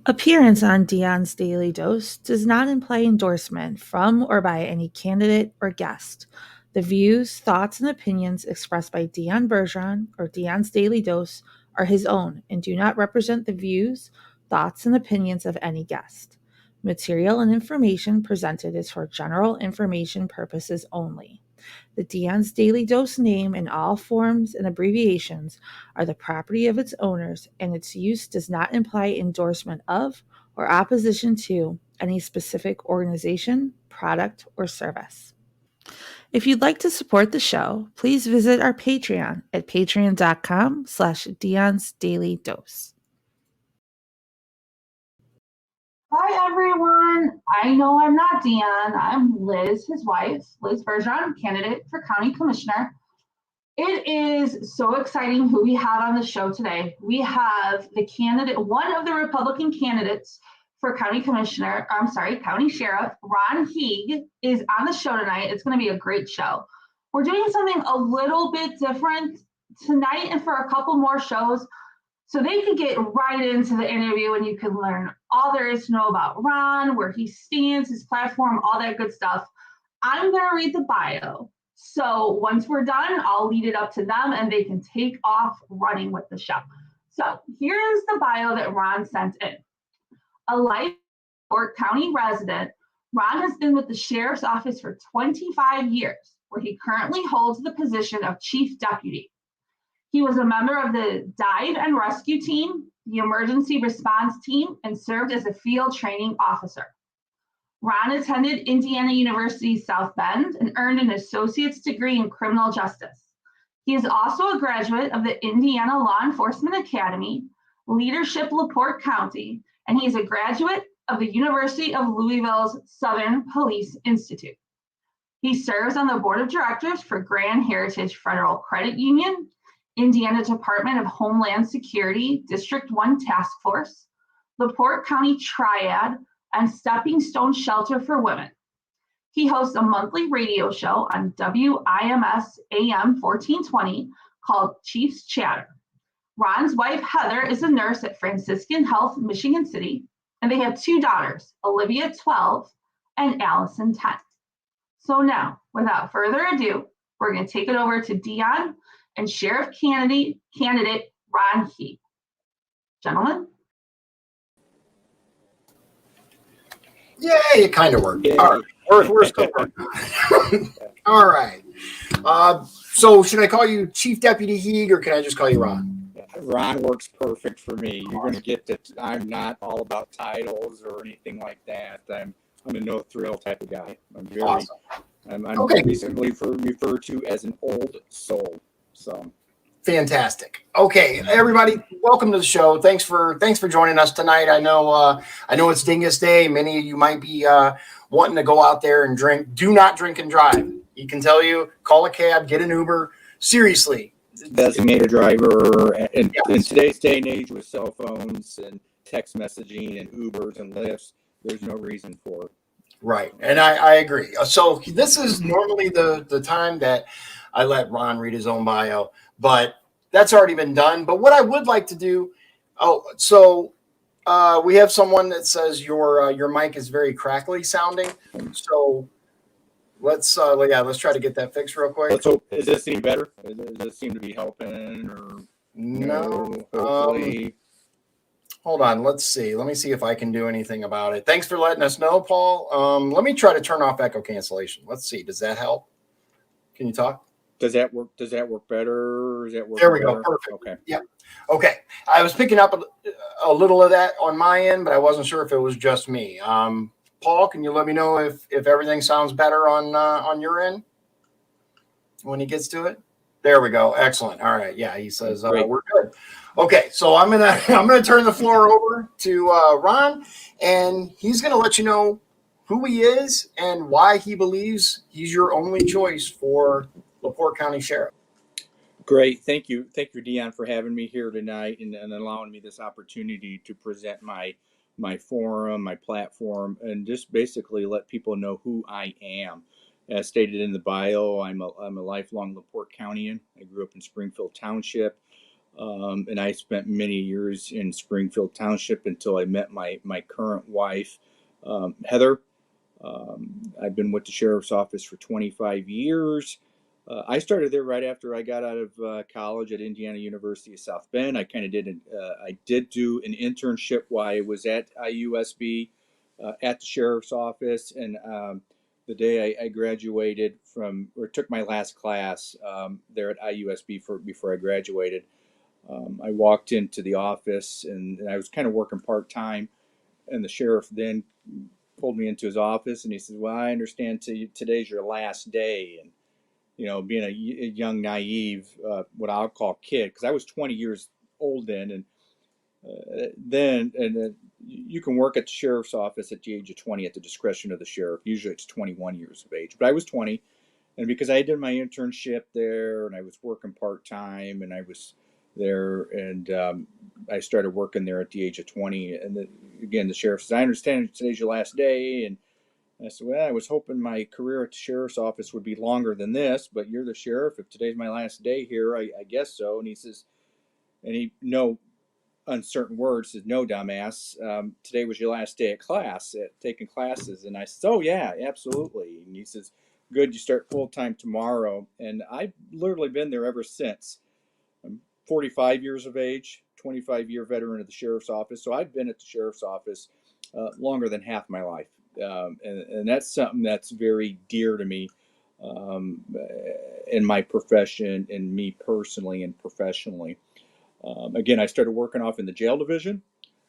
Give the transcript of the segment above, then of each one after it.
Appearance on Dion's Daily Dose does not imply endorsement from or by any candidate or guest. The views, thoughts, and opinions expressed by Dion Bergeron or Dion's Daily Dose are his own and do not represent the views, thoughts, and opinions of any guest. Material and information presented is for general information purposes only. The Dion's Daily Dose name in all forms and abbreviations are the property of its owners, and its use does not imply endorsement of or opposition to any specific organization, product, or service. If you'd like to support the show, please visit our Patreon at patreon.com/Dion's Daily Dose. Hi, everyone. I know I'm not Dion. I'm Liz, his wife, Liz Bergeron, candidate for county commissioner. It is so exciting who we have on the show today. We have the candidate, one of the Republican candidates for county sheriff, Ron Heeg, is on the show tonight. It's going to be a great show. We're doing something a little bit different tonight and for a couple more shows, so they could get right into the interview and you can learn all there is to know about Ron, where he stands, his platform, all that good stuff. I'm going to read the bio. So once we're done, I'll lead it up to them and they can take off running with the show. So here's the bio that Ron sent in. A life Porte County resident, Ron has been with the sheriff's office for 25 years, where he currently holds the position of chief deputy. He was a member of the dive and rescue team, the emergency response team, and served as a field training officer. Ron attended Indiana University South Bend and earned an associate's degree in criminal justice. He is also a graduate of the Indiana Law Enforcement Academy, Leadership LaPorte County, and he is a graduate of the University of Louisville's Southern Police Institute. He serves on the board of directors for Grand Heritage Federal Credit Union, Indiana Department of Homeland Security, District 1 Taskforce, LaPorte County Triad, and Stepping Stone Shelter for Women. He hosts a monthly radio show on WIMS AM-1420 called Chief's Chatter. Ron's wife, Heather, is a nurse at Franciscan Health Michigan City, and they have two daughters, Olivia, 12, and Allison, 10. So now, without further ado, we're going to take it over to Dion and Sheriff candidate Ron Heeg. Gentlemen. Yeah, it kind of worked. All right. We're still working. All right. So should I call you Chief Deputy Heeg or can I just call you Ron? Ron works perfect for me. You're going to get that I'm not all about titles or anything like that. I'm a no thrill type of guy. I'm very awesome. I'm okay. Recently referred to as an old soul. So fantastic. Okay, everybody, welcome to the show. Thanks for joining us tonight. I know it's Dingus Day. Many of you might be wanting to go out there and drink. Do not drink and drive. You can tell you, call a cab, get an Uber. Seriously. Designated driver. And in today's day and age with cell phones and text messaging and Ubers and Lyfts, there's no reason for it. Right, and I agree. So this is normally the time that I let Ron read his own bio, but that's already been done. But what I would like to do, we have someone that says your mic is very crackly sounding. So let's try to get that fixed real quick. Let's hope. Does this seem better? Does this seem to be helping or no? Hopefully. Hold on. Let's see. Let me see if I can do anything about it. Thanks for letting us know, Paul. Let me try to turn off echo cancellation. Let's see. Does that help? Can you talk? Does that work? Does that work better? Does that work? There we better? go. Perfect. Okay. Yeah. Okay. I was picking up a little of that on my end, but I wasn't sure if it was just me. Paul, can you let me know if everything sounds better on your end when he gets to it? There we go. Excellent. All right. Yeah, he says we're good. Okay, so I'm gonna turn the floor over to Ron, and he's gonna let you know who he is and why he believes he's your only choice for LaPorte County Sheriff. Great. Thank you, Dion, for having me here tonight and allowing me this opportunity to present my forum, my platform, and just basically let people know who I am. As stated in the bio, I'm a lifelong LaPorte Countian. I grew up in Springfield Township. And I spent many years in Springfield Township until I met my current wife, Heather. I've been with the sheriff's office for 25 years. I started there right after I got out of college at Indiana University of South Bend. I kind of I did do an internship while I was at IUSB at the sheriff's office. And the day I graduated or took my last class there at IUSB before I graduated, I walked into the office and I was kind of working part-time, and the sheriff then pulled me into his office and he says, "Well, I understand today's your last day." And, being a young, naive, what I'll call kid, because I was 20 years old then. And you can work at the sheriff's office at the age of 20 at the discretion of the sheriff. Usually it's 21 years of age, but I was 20. And because I did my internship there and I was working part-time and I was there, and I started working there at the age of 20. And again, the sheriff says, "I understand today's your last day." And I said, "Well, I was hoping my career at the sheriff's office would be longer than this, but you're the sheriff. If today's my last day here, I guess so." And he says, no uncertain words, says, "No, dumbass. Today was your last day at taking classes." And I said, "Oh, yeah, absolutely." And he says, "Good, you start full-time tomorrow." And I've literally been there ever since. I'm 45 years of age, 25-year veteran of the sheriff's office. So I've been at the sheriff's office longer than half my life. And that's something that's very dear to me in my profession, and me personally and professionally. Again, I started working off in the jail division.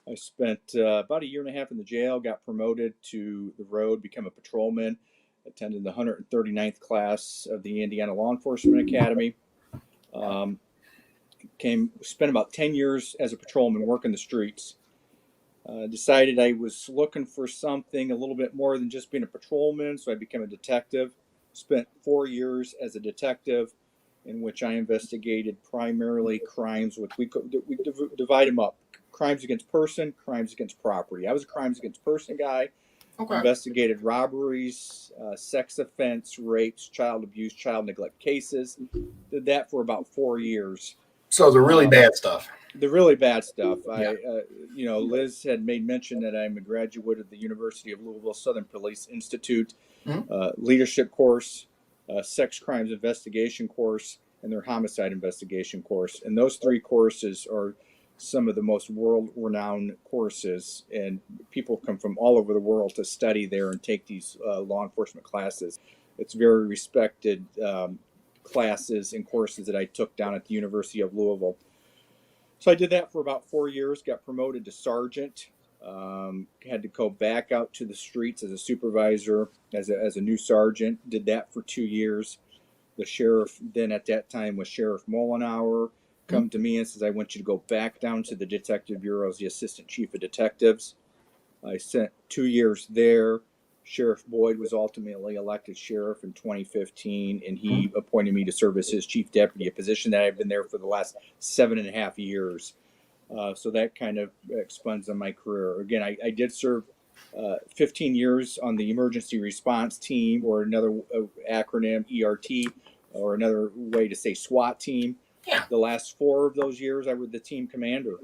I spent about a year and a half in the jail, got promoted to the road, became a patrolman, attended the 139th class of the Indiana Law Enforcement Academy. Spent about 10 years as a patrolman working the streets. Decided I was looking for something a little bit more than just being a patrolman, so I became a detective. Spent 4 years as a detective, in which I investigated primarily crimes, which we divide them up: crimes against person, crimes against property. I was a crimes against person guy. Okay. Investigated robberies, sex offense, rapes, child abuse, child neglect cases. Did that for about 4 years. So the really bad stuff. The really bad stuff. Yeah. Liz had made mention that I'm a graduate of the University of Louisville Southern Police Institute leadership course, sex crimes investigation course, and their homicide investigation course. And those 3 courses are some of the most world-renowned courses, and people come from all over the world to study there and take these law enforcement classes. It's very respected classes and courses that I took down at the University of Louisville. So I did that for about 4 years, got promoted to sergeant, had to go back out to the streets as a supervisor, as a new sergeant, did that for 2 years. The sheriff then at that time was Sheriff Mollenauer, come to me and says, "I want you to go back down to the Detective Bureau as the Assistant Chief of Detectives." I spent 2 years there. Sheriff Boyd was ultimately elected sheriff in 2015, and he appointed me to serve as his chief deputy, a position that I've been there for the last 7.5 years. So that kind of expands on my career. Again, I did serve 15 years on the emergency response team, or another acronym, ERT, or another way to say SWAT team. Yeah. The last 4 of those years, I was the team commander,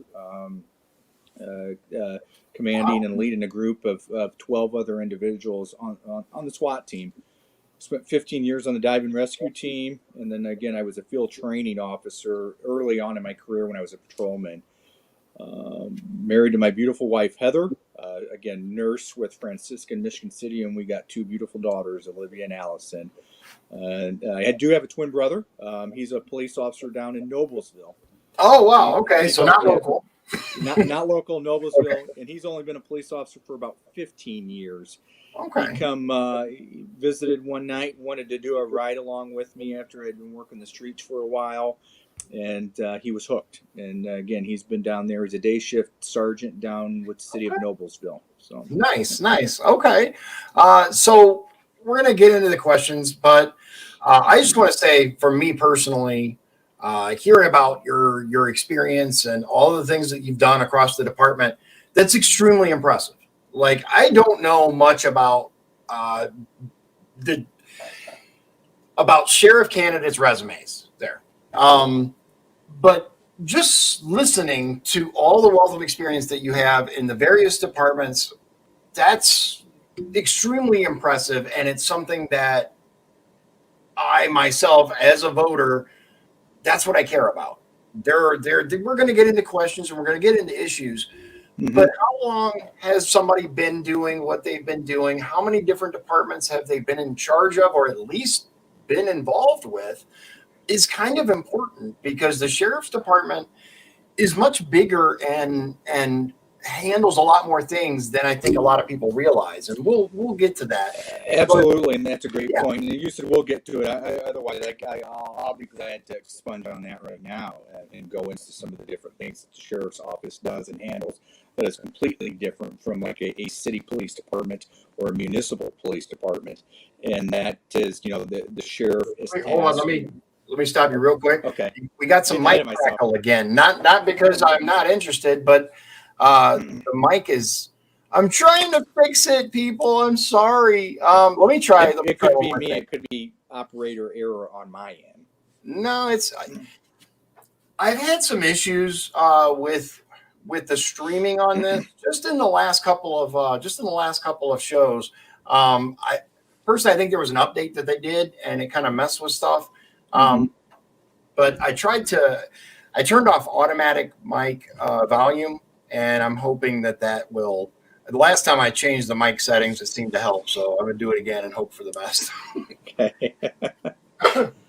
commanding and leading a group of 12 other individuals on the SWAT team. Spent 15 years on the dive and rescue team, and then again, I was a field training officer early on in my career when I was a patrolman. Married to my beautiful wife, Heather, again, nurse with Franciscan Michigan City, and we got 2 beautiful daughters, Olivia and Allison. I do have a twin brother. He's a police officer down in Noblesville. Oh, wow. Okay. So not local. Not local, Noblesville. Okay. And he's only been a police officer for about 15 years. Okay. He visited one night, wanted to do a ride along with me after I'd been working the streets for a while. And he was hooked. And again, he's been down there as a day shift sergeant down with the city of Noblesville. So nice. Okay. So we're going to get into the questions, but I just want to say, for me personally, hearing about your experience and all the things that you've done across the department, that's extremely impressive. Like, I don't know much about sheriff candidates' resumes there. But just listening to all the wealth of experience that you have in the various departments, that's extremely impressive. And it's something that I myself, as a voter, that's what I care about. We're going to get into questions and we're going to get into issues. Mhm. But how long has somebody been doing what they've been doing? How many different departments have they been in charge of, or at least been involved with, is kind of important, because the sheriff's department is much bigger and handles a lot more things than I think a lot of people realize. And we'll get to that. Absolutely, and that's a great Yeah. point. And you said we'll get to it. Otherwise, I'll be glad to expand on that right now and go into some of the different things that the sheriff's office does and handles that is completely different from like a city police department or a municipal police department. And that is, the sheriff is. Wait, hold on, let me stop you real quick. Okay. We got some mic crackle again. Not because I'm not interested, but the mic is. I'm trying to fix it, people. I'm sorry. Let me try. It could be me. It could be operator error on my end. No, I've had some issues with the streaming on this. Just in the last couple of shows. Personally, I think there was an update that they did, and it kind of messed with stuff. But I turned off automatic mic volume, and I'm hoping that will. The last time I changed the mic settings, it seemed to help. So I'm going to do it again and hope for the best. Okay.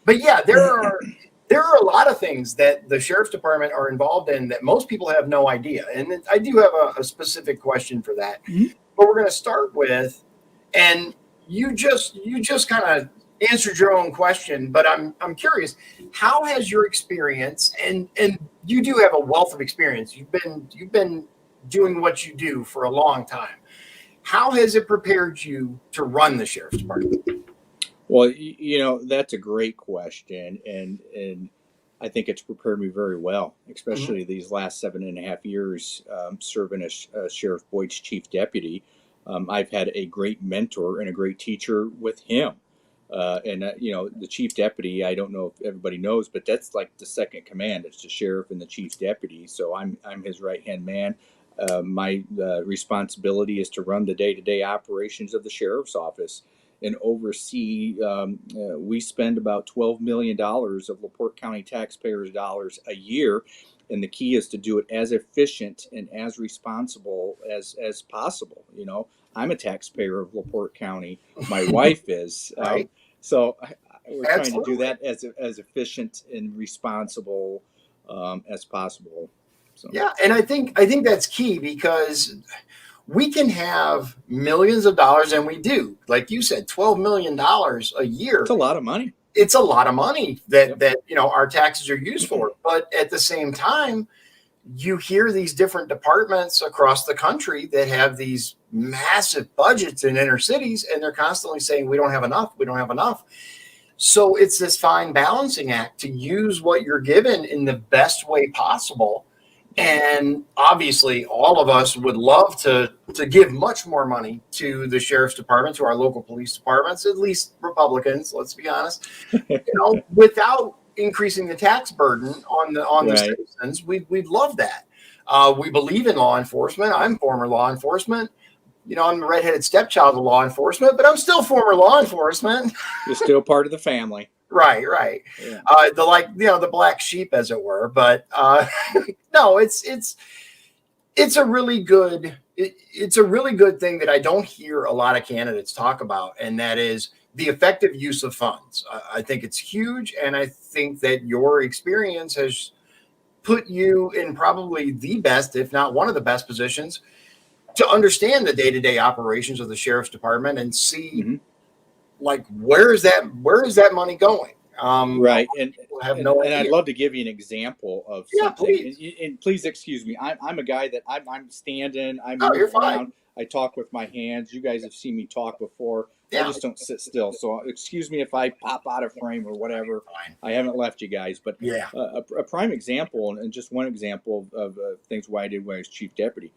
But yeah, there are a lot of things that the sheriff's department are involved in that most people have no idea. And I do have a specific question for that. Mhm. But we're going to start with, and you just kind of answered your own question, but I'm curious, how has your experience, and you do have a wealth of experience. You've been doing what you do for a long time. How has it prepared you to run the sheriff's department? Well, that's a great question, and I think it's prepared me very well, especially these last 7.5 years serving as Sheriff Boyd's chief deputy. I've had a great mentor and a great teacher with him. The chief deputy, I don't know if everybody knows, but that's like the second command. It's the sheriff and the chief deputy. So I'm his right-hand man. My responsibility is to run the day-to-day operations of the sheriff's office and oversee. We spend about $12 million of LaPorte County taxpayers' dollars a year. And the key is to do it as efficient and as responsible as possible. I'm a taxpayer of LaPorte County. My wife is. Right. So we're trying to Absolutely. do that as efficient and responsible as possible. So. Yeah, and I think that's key, because we can have millions of dollars, and we do, like you said, $12 million a year. It's a lot of money. It's a lot of money that our taxes are used for. But at the same time, you hear these different departments across the country that have these massive budgets in inner cities, and they're constantly saying, we don't have enough. We don't have enough. So it's this fine balancing act to use what you're given in the best way possible. And obviously, all of us would love to give much more money to the sheriff's department, to our local police departments, at least Republicans, let's be honest, without increasing the tax burden on the citizens. We'd love that. We believe in law enforcement. I'm former law enforcement. I'm the redheaded stepchild of law enforcement, but I'm still former law enforcement. You're still part of the family. Right. Yeah. The black sheep, as it were. But no, it's a really good thing that I don't hear a lot of candidates talk about, and that is the effective use of funds. I think it's huge, and I think that your experience has put you in probably the best, if not one of the best positions, to understand the day-to-day operations of the sheriff's department and see like where is that money going. Right. And have no idea. I'd love to give you an example of something. Please. And please excuse me. I'm a guy that I'm standing. You're fine. I talk with my hands. You guys have seen me talk before. Yeah. I just don't sit still. So excuse me if I pop out of frame or whatever. Fine. I haven't left you guys. But yeah, a prime example, and just one example of things why I did when I was chief deputy.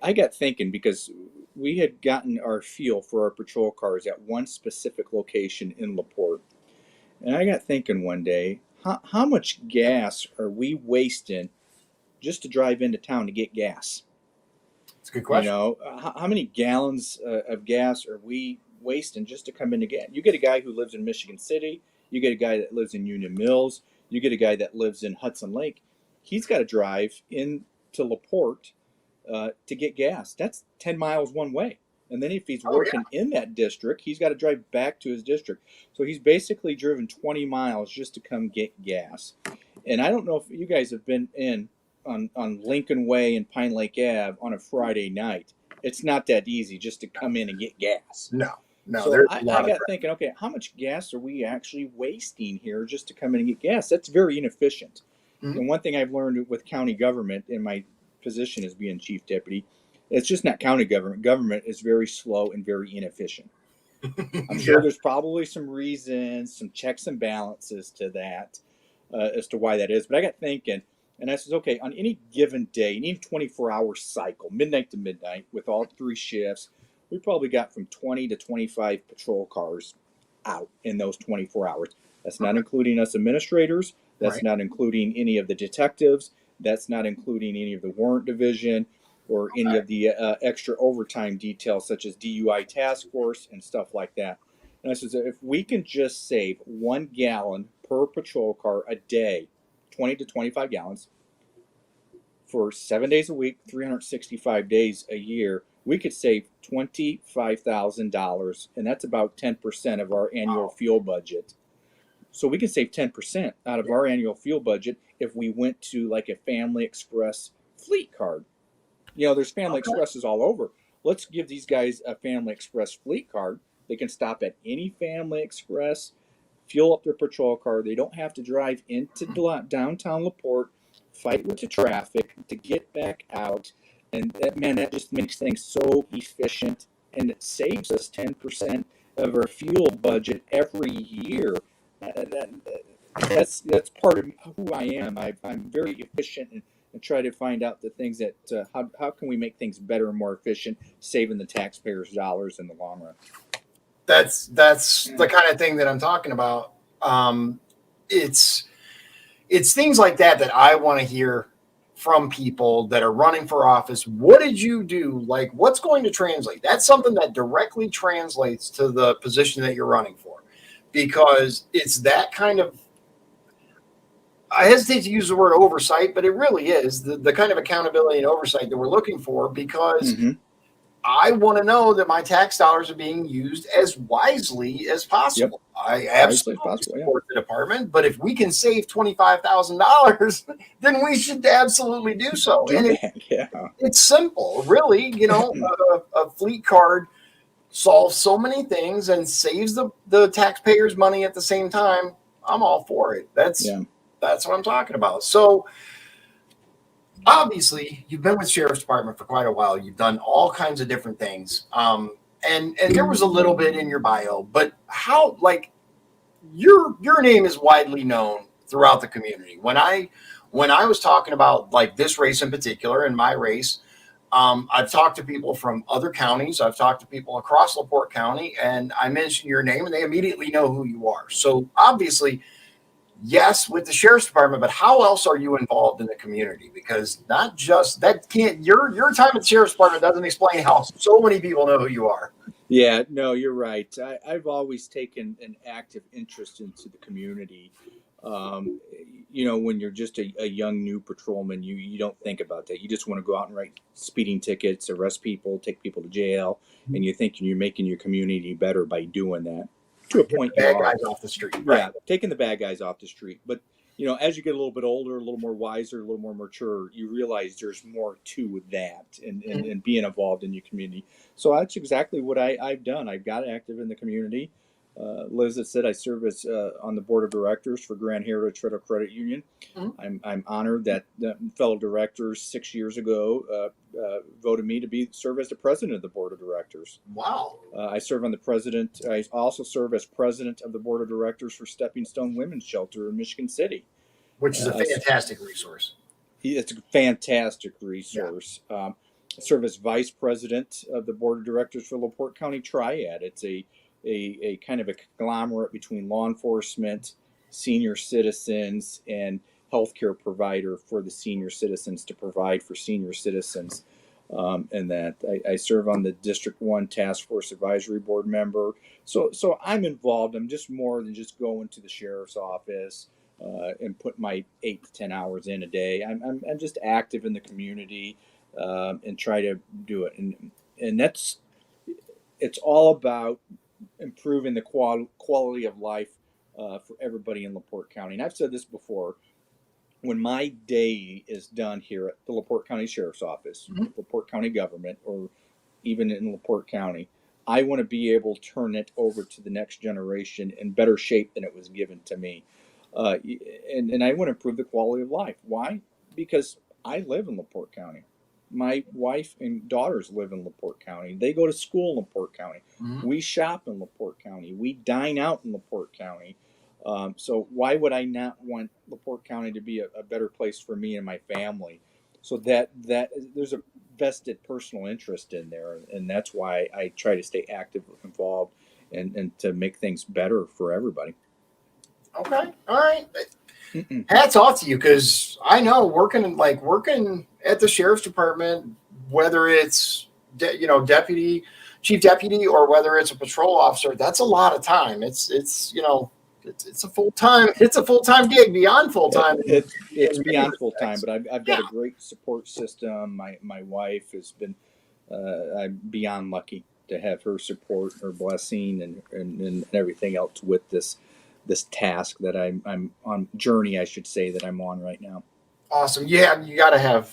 I got thinking, because we had gotten our feel for our patrol cars at one specific location in LaPorte. And I got thinking one day, how much gas are we wasting just to drive into town to get gas? It's a good question. You know, how many gallons of gas are we wasting just to come in to get? You get a guy who lives in Michigan City. You get a guy that lives in Union Mills. You get a guy that lives in Hudson Lake. He's got to drive into LaPorte to get gas. That's 10 miles one way. And then if he's working in that district, he's got to drive back to his district. So he's basically driven 20 miles just to come get gas. And I don't know if you guys have been in on Lincoln Way and Pine Lake Ave on a Friday night. It's not that easy just to come in and get gas. No. So There's I a lot got thinking, okay, how much gas are we actually wasting here just to come in and get gas? That's very inefficient. Mm-hmm. And one thing I've learned with county government in my position as being chief deputy, it's just not county government. Government is very slow and very inefficient. I'm sure there's probably some reasons, some checks and balances to that as to why that is. But I got thinking, and I says, okay, on any given day, you need a 24-hour cycle, midnight to midnight, with all 3 shifts. We probably got from 20 to 25 patrol cars out in those 24 hours. That's not including us administrators. That's not including any of the detectives. That's not including any of the warrant division or any of the extra overtime details such as DUI task force and stuff like that. And I said, if we can just save 1 gallon per patrol car a day, 20 to 25 gallons, for 7 days a week, 365 days a year, we could save $25,000, and that's about 10% of our annual fuel budget. So we can save 10% out of our annual fuel budget if we went to like a Family Express fleet card. You know, there's Family Expresses all over. Let's give these guys a Family Express fleet card. They can stop at any Family Express, fuel up their patrol car. They don't have to drive into downtown LaPorte, fight with the traffic to get back out. And that just makes things so efficient, and it saves us 10% of our fuel budget every year. That's part of who I am. I'm very efficient and try to find out the things that how can we make things better and more efficient, saving the taxpayers' dollars in the long run. That's the kind of thing that I'm talking about. It's things like that I want to hear from people that are running for office. What did you do? Like, what's going to translate? That's something that directly translates to the position that you're running for, because it's that kind of, I hesitate to use the word oversight, but it really is the kind of accountability and oversight that we're looking for, because I want to know that my tax dollars are being used as wisely as possible. Yep. I absolutely support the department, but if we can save $25,000, then we should absolutely do so. And it's simple, really. You know, a fleet card solves so many things and saves the taxpayers money at the same time. I'm all for it. That's what I'm talking about. So obviously, you've been with Sheriff's Department for quite a while. You've done all kinds of different things. And there was a little bit in your bio, but how, like, your name is widely known throughout the community. When I was talking about like this race in particular and my race, I've talked to people from other counties. I've talked to people across LaPorte County, and I mentioned your name and they immediately know who you are. So obviously, yes, with the Sheriff's Department, but how else are you involved in the community? Because not just that your time at the Sheriff's Department doesn't explain how so many people know who you are. Yeah, no, you're right. I've always taken an active interest into the community. You know, when you're just a young new patrolman, you don't think about that. You just want to go out and write speeding tickets, arrest people, take people to jail, and you think you're making your community better by doing that. To a point, the bad guys off the street. Right? Yeah, taking the bad guys off the street. But you know, as you get a little bit older, a little more wiser, a little more mature, you realize there's more to that and being involved in your community. So that's exactly what I've done. I've got active in the community. Liz had said I serve as on the board of directors for Grand Heritage Federal Credit Union. I'm honored that the fellow directors 6 years ago voted me to serve as the president of the board of directors. Wow! I serve on the president. I also serve as president of the board of directors for Stepping Stone Women's Shelter in Michigan City, which is a fantastic resource. It's a fantastic resource. Yeah. I serve as vice president of the board of directors for LaPorte County Triad. It's a kind of a conglomerate between law enforcement, senior citizens and healthcare provider for the senior citizens to provide for senior citizens. And that I serve on the District 1 Taskforce Advisory Board member. So I'm involved. I'm just more than just going to the sheriff's office and put my 8 to 10 hours in a day. I'm just active in the community and try to do it. And it's all about improving the quality of life for everybody in LaPorte County. And I've said this before. When my day is done here at the LaPorte County Sheriff's Office, LaPorte County government, or even in LaPorte County, I want to be able to turn it over to the next generation in better shape than it was given to me. And I want to improve the quality of life. Why? Because I live in LaPorte County. My wife and daughters live in LaPorte County. They go to school in LaPorte County. We shop in LaPorte County. We dine out in LaPorte County. So why would I not want LaPorte County to be a better place for me and my family? So that there's a vested personal interest in there, and that's why I try to stay active, involved, and to make things better for everybody. Okay, all right. Hats off to you, because I know working at the sheriff's department, whether it's deputy, chief deputy, or whether it's a patrol officer, that's a lot of time. It's a full time gig, beyond full time. It's beyond full time, but I've got a great support system. My wife has been I'm beyond lucky to have her support, her blessing, and everything else with this task that I'm on journey, I should say, that I'm on right now. Awesome. Yeah, you gotta have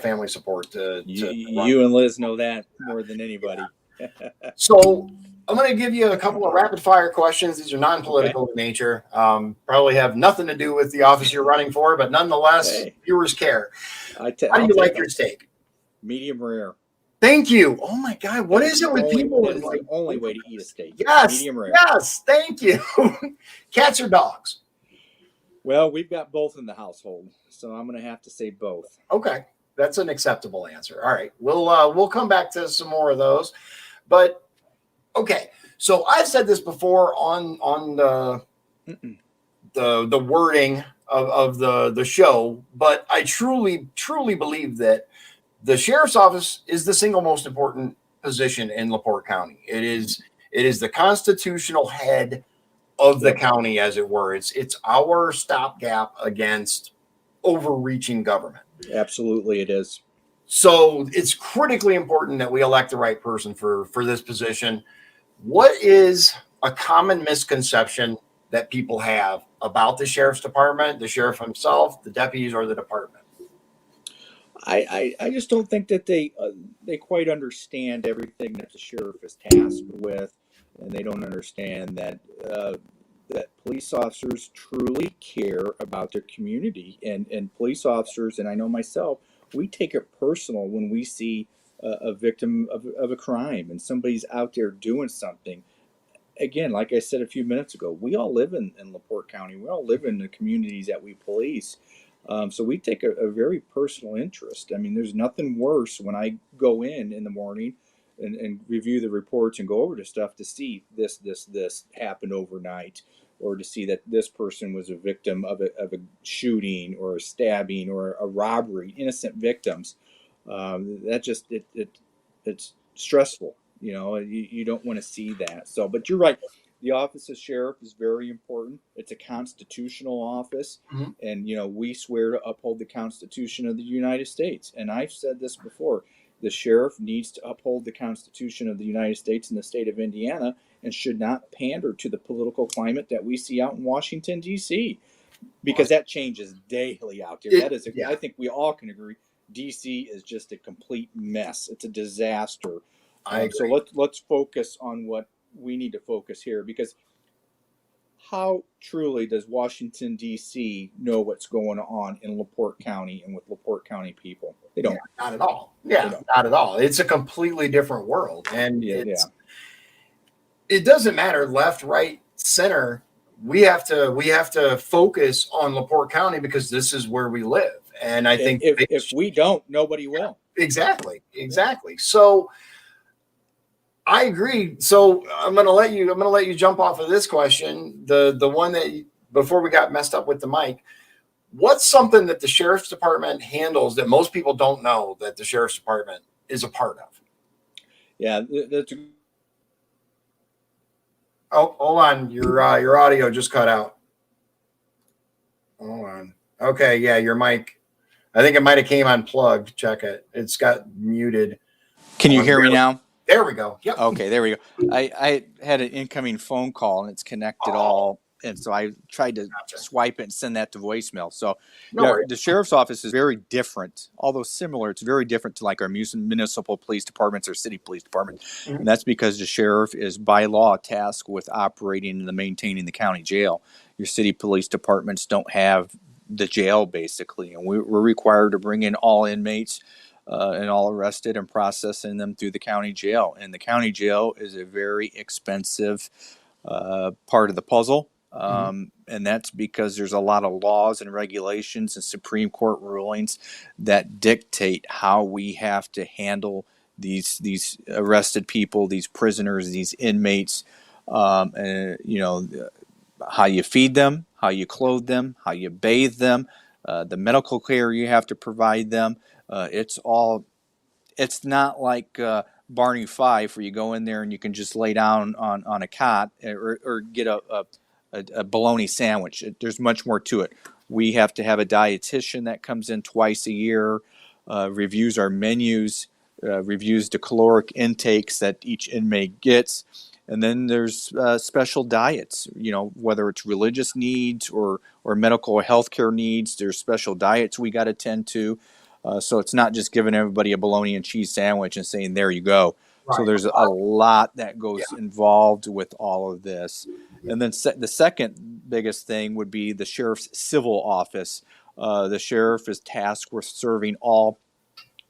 family support you and Liz know that more than anybody. Yeah. So I'm going to give you a couple of rapid fire questions. These are non-political in nature. Probably have nothing to do with the office you're running for, but nonetheless, viewers care. How do you like your steak? Medium rare. Thank you. Oh my God, what is it with people? That's the only way to eat a steak. Yes, medium rare. Yes, thank you. Cats or dogs? Well, we've got both in the household, so I'm going to have to say both. Okay, that's an acceptable answer. All right, we'll come back to some more of those, but. Okay, so I've said this before on the wording of the show, but I truly believe that the sheriff's office is the single most important position in LaPorte County. It is the constitutional head of the county, as it were. It's our stopgap against overreaching government. Absolutely, it is. So it's critically important that we elect the right person for this position. What is a common misconception that people have about the sheriff's department, the sheriff himself, the deputies, or the department? I just don't think that they quite understand everything that the sheriff is tasked with, and they don't understand that that police officers truly care about their community, and police officers, and I know myself, we take it personal when we see a victim of a crime and somebody's out there doing something. Again, like I said a few minutes ago, we all live in LaPorte County. We all live in the communities that we police. So we take a very personal interest. I mean, there's nothing worse when I go in the morning and review the reports and go over the stuff to see this happened overnight, or to see that this person was a victim of a shooting or a stabbing or a robbery, innocent victims. That just it's stressful. You don't want to see that. So, but you're right. The office of sheriff is very important. It's a constitutional office, and we swear to uphold the Constitution of the United States. And I've said this before: the sheriff needs to uphold the Constitution of the United States and the state of Indiana, and should not pander to the political climate that we see out in Washington, D.C., because that changes daily out there. I think we all can agree. DC is just a complete mess. It's a disaster. So let's focus on what we need to focus here, because how truly does Washington, D.C. know what's going on in LaPorte County and with LaPorte County people? They don't. Yeah, not at all. Yeah, not at all. It's a completely different world. And it doesn't matter left, right, center. We have to focus on LaPorte County, because this is where we live. And I think if we don't, nobody will. Exactly. So I agree. So I'm going to let you jump off of this question. The one before we got messed up with the mic, what's something that the sheriff's department handles that most people don't know that the sheriff's department is a part of? Yeah, that's. Oh, hold on. Your audio just cut out. Hold on. Okay, yeah, your mic. I think it might have came unplugged. Check it. It's got muted. Can you hear me now? There we go. Yep. Okay, there we go. I had an incoming phone call and it's connected all. And so I tried to swipe it and send that to voicemail. So the sheriff's office is very different, although similar. It's very different to like our municipal police departments or city police departments. Mm-hmm. And that's because the sheriff is by law tasked with operating and maintaining the county jail. Your city police departments don't have the jail, basically. And we're required to bring in all inmates and all arrested and processing them through the county jail. And the county jail is a very expensive part of the puzzle. And that's because there's a lot of laws and regulations and Supreme Court rulings that dictate how we have to handle these arrested people, these prisoners, these inmates, and how you feed them, how you clothe them, how you bathe them, the medical care you have to provide them. It's not like Barney Fife where you go in there and you can just lay down on a cot or get a bologna sandwich. There's much more to it. We have to have a dietitian that comes in twice a year, reviews our menus, reviews the caloric intakes that each inmate gets. And then there's special diets, whether it's religious needs or medical or healthcare needs. There's special diets we got to tend to. So it's not just giving everybody a bologna and cheese sandwich and saying, there you go. Right. So there's a lot that goes involved with all of this. And then the second biggest thing would be the sheriff's civil office. The sheriff is tasked with serving all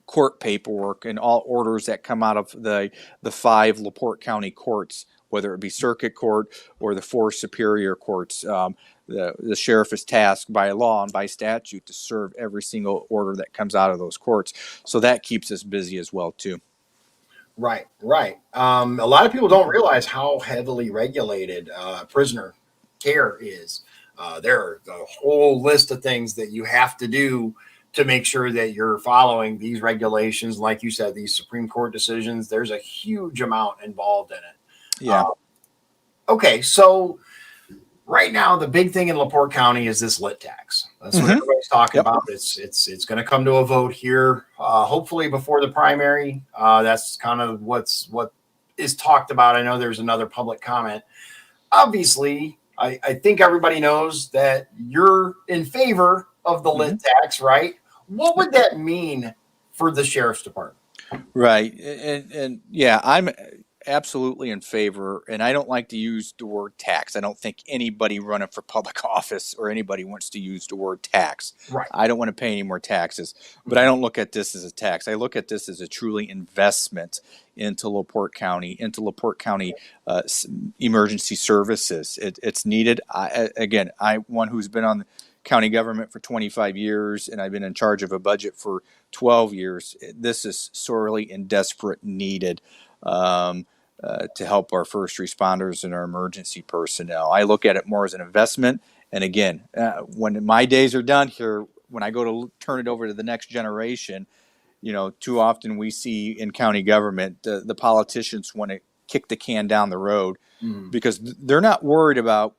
court paperwork and all orders that come out of the 5 LaPorte County courts, whether it be circuit court or the 4 superior courts. The sheriff is tasked by law and by statute to serve every single order that comes out of those courts. So that keeps us busy as well, too. Right. A lot of people don't realize how heavily regulated prisoner care is. There are a whole list of things that you have to do to make sure that you're following these regulations. Like you said, these Supreme Court decisions, there's a huge amount involved in it. Yeah. Okay, so right now, the big thing in LaPorte County is this lit tax. That's what everybody's talking about. It's going to come to a vote here, hopefully before the primary. That's kind of what is talked about. I know there's another public comment. Obviously, I think everybody knows that you're in favor of the lit tax, right? What would that mean for the sheriff's department? Right. And yeah, I'm absolutely in favor. And I don't like to use the word tax. I don't think anybody running for public office or anybody wants to use the word tax. Right. I don't want to pay any more taxes, but I don't look at this as a tax. I look at this as a truly investment into LaPorte County, emergency services. It's needed. I'm one who's been on county government for 25 years, and I've been in charge of a budget for 12 years. This is sorely and desperate needed to help our first responders and our emergency personnel. I look at it more as an investment. And again, when my days are done here, when I go to turn it over to the next generation, too often we see in county government, the politicians want to kick the can down the road because they're not worried about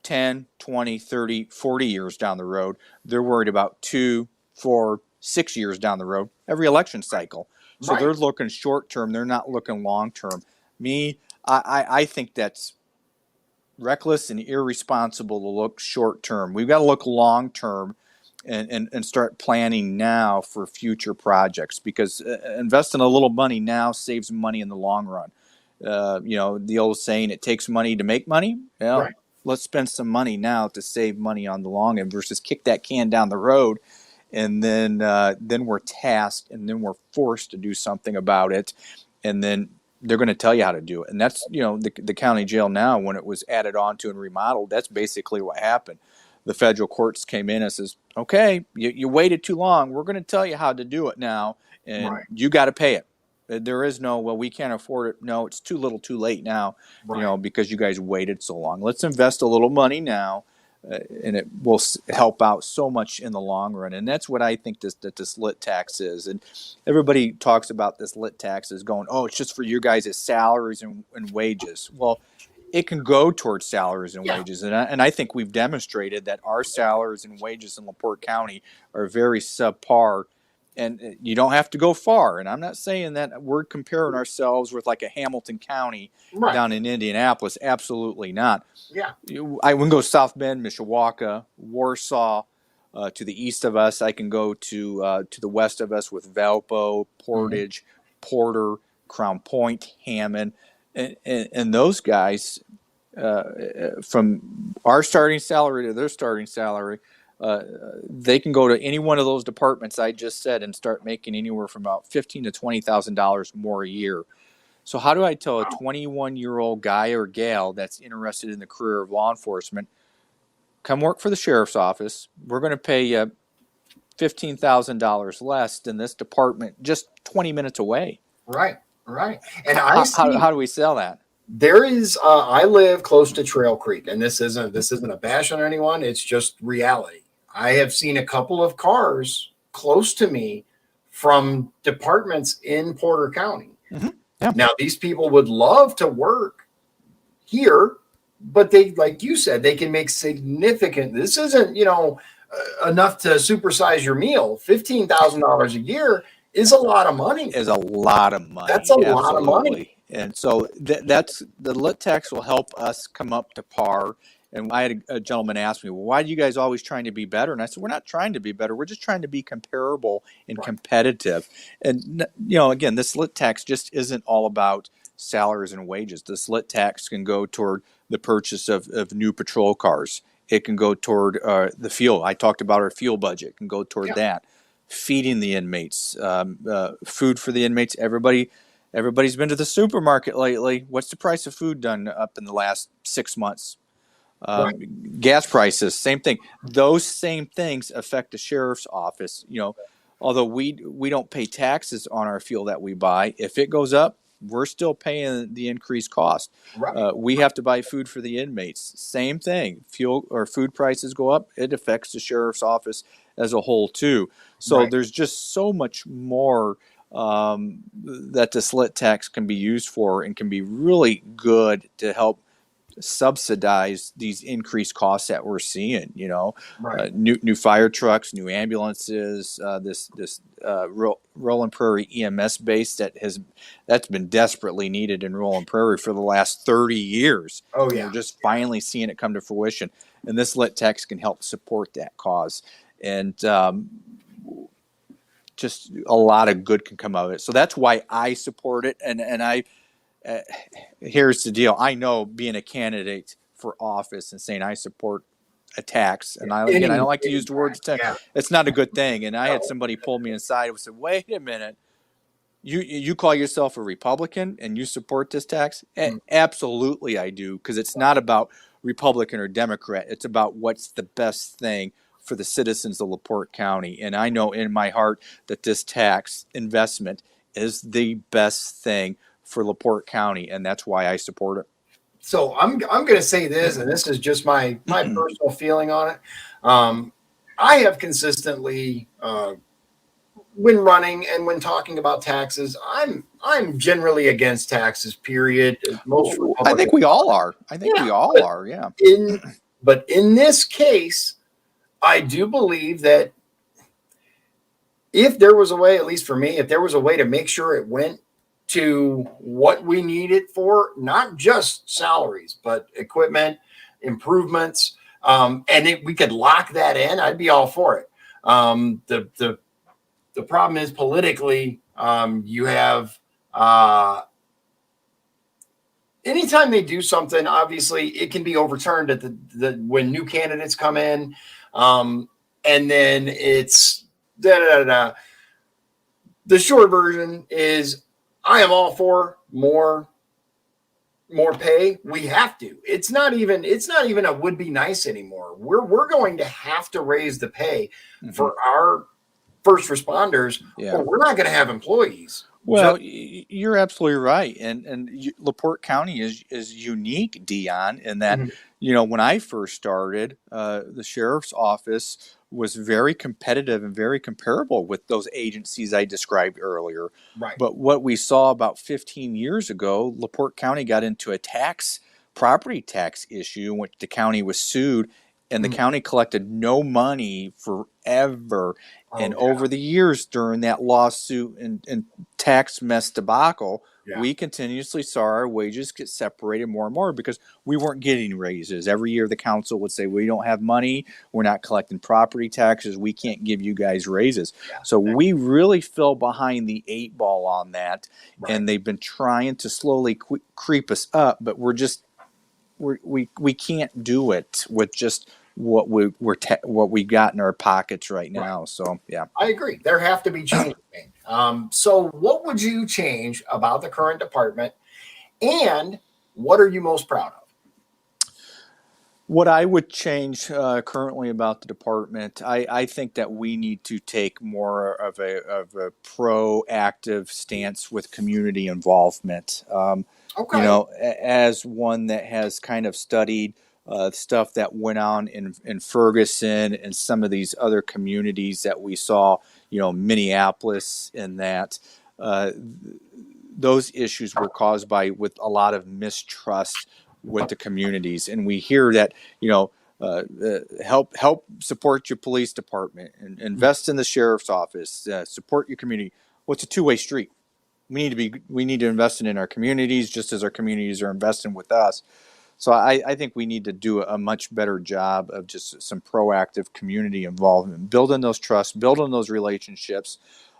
10, 20, 30, 40 years down the road. They're worried about 2, 4, 6 years down the road, every election cycle. So they're looking short term. They're not looking long term. I think that's reckless and irresponsible to look short term. We've got to look long term and start planning now for future projects, because investing a little money now saves money in the long run. The old saying, it takes money to make money. Let's spend some money now to save money on the long end versus kick that can down the road. And then we're tasked, and then we're forced to do something about it. And then they're going to tell you how to do it. And that's, the county jail now, when it was added on to and remodeled, that's basically what happened. The federal courts came in and says, okay, you waited too long. We're going to tell you how to do it now, and you got to pay it. There is no, well, we can't afford it. No, it's too little too late now, because you guys waited so long. Let's invest a little money now. and it will help out so much in the long run. And that's what I think this lit tax is. And everybody talks about this lit tax as going, oh, it's just for you guys' salaries and wages. Well, it can go towards salaries and wages. And I think we've demonstrated that our salaries and wages in LaPorte County are very subpar. And you don't have to go far. And I'm not saying that we're comparing ourselves with like a Hamilton County down in Indianapolis. Absolutely not. Yeah. I can go South Bend, Mishawaka, Warsaw, to the east of us. I can go to the west of us with Valpo, Portage, Porter, Crown Point, Hammond. And those guys, from our starting salary to their starting salary, they can go to any one of those departments I just said and start making anywhere from about $15,000 to $20,000 more a year. So how do I tell a 21-year-old guy or gal that's interested in the career of law enforcement, come work for the sheriff's office? We're going to pay you $15,000 less than this department just 20 minutes away. Right. And how do we sell that? There is, I live close to Trail Creek, and this isn't a bash on anyone. It's just reality. I have seen a couple of cars close to me from departments in Porter County. Mm-hmm. Yeah. Now, these people would love to work here, but they, like you said, they can make significant. This isn't, enough to supersize your meal. $15,000 a year is a lot of money. Is a lot of money. That's a lot of money. And so that's the lit tax will help us come up to par. And I had a gentleman ask me, well, why are you guys always trying to be better? And I said, we're not trying to be better. We're just trying to be comparable and competitive. And, again, this lit tax just isn't all about salaries and wages. This lit tax can go toward the purchase of new patrol cars. It can go toward the fuel. I talked about our fuel budget. It can go toward that. Feeding the inmates, food for the inmates. Everybody's been to the supermarket lately. What's the price of food done up in the last 6 months? Gas prices, same thing. Those same things affect the sheriff's office. Although we don't pay taxes on our fuel that we buy, if it goes up, we're still paying the increased cost. We have to buy food for the inmates. Same thing. Fuel or food prices go up, it affects the sheriff's office as a whole too. So there's just so much more that this lit tax can be used for and can be really good to help subsidize these increased costs that we're seeing. New fire trucks, new ambulances, this Roland Prairie EMS base that's been desperately needed in Roland Prairie for the last 30 years. We're just finally seeing it come to fruition, and this lit tax can help support that cause. And just a lot of good can come out of it. So that's why I support it. And I here's the deal. I know being a candidate for office and saying I support a tax, and I don't like to use the word tax. It's not a good thing. And I had somebody pull me aside and said, wait a minute. You call yourself a Republican and you support this tax? Absolutely I do, because it's not about Republican or Democrat. It's about what's the best thing for the citizens of LaPorte County. And I know in my heart that this tax investment is the best thing for LaPorte County, and that's why I support it. So I'm going to say this, and this is just my personal feeling on it. I have consistently, when running and when talking about taxes, I'm generally against taxes. Period. I think we all are. Yeah. But in this case, I do believe that if there was a way, at least for me, if there was a way to make sure it went to what we need it for, not just salaries, but equipment, improvements, and we could lock that in, I'd be all for it. The problem is politically, you have anytime they do something, obviously it can be overturned at when new candidates come in, and then it's The short version is I am all for more pay. We have to. It's not even a would be nice anymore. We're going to have to raise the pay for our first responders, or we're not going to have employees. Well, you're absolutely right, and LaPorte County is unique, Dion, in that Mhm. when I first started, the sheriff's office was very competitive and very comparable with those agencies I described earlier. Right. But what we saw about 15 years ago, LaPorte County got into a property tax issue in which the county was sued, and the Mhm. county collected no money forever. And Oh, yeah. over the years during that lawsuit and tax mess debacle, Yeah. we continuously saw our wages get separated more and more because we weren't getting raises. Every year the council would say, we don't have money, we're not collecting property taxes, we can't give you guys raises. Yeah. So we really fell behind the 8 ball on that, Right. and they've been trying to slowly creep us up, but we can't do it with just what we got in our pockets right now. Right. So yeah, I agree. There have to be changes. So what would you change about the current department, and what are you most proud of? what I would change currently about the department, I think that we need to take more of a proactive stance with community involvement. Okay. As one that has kind of studied stuff that went on in Ferguson and some of these other communities that we saw, Minneapolis, and that those issues were caused with a lot of mistrust with the communities. And we hear that, help support your police department and invest in the sheriff's office, support your community. Well, it's a two-way street. We need to invest in our communities just as our communities are investing with us. So I think we need to do a much better job of just some proactive community involvement, building those trusts, building those relationships,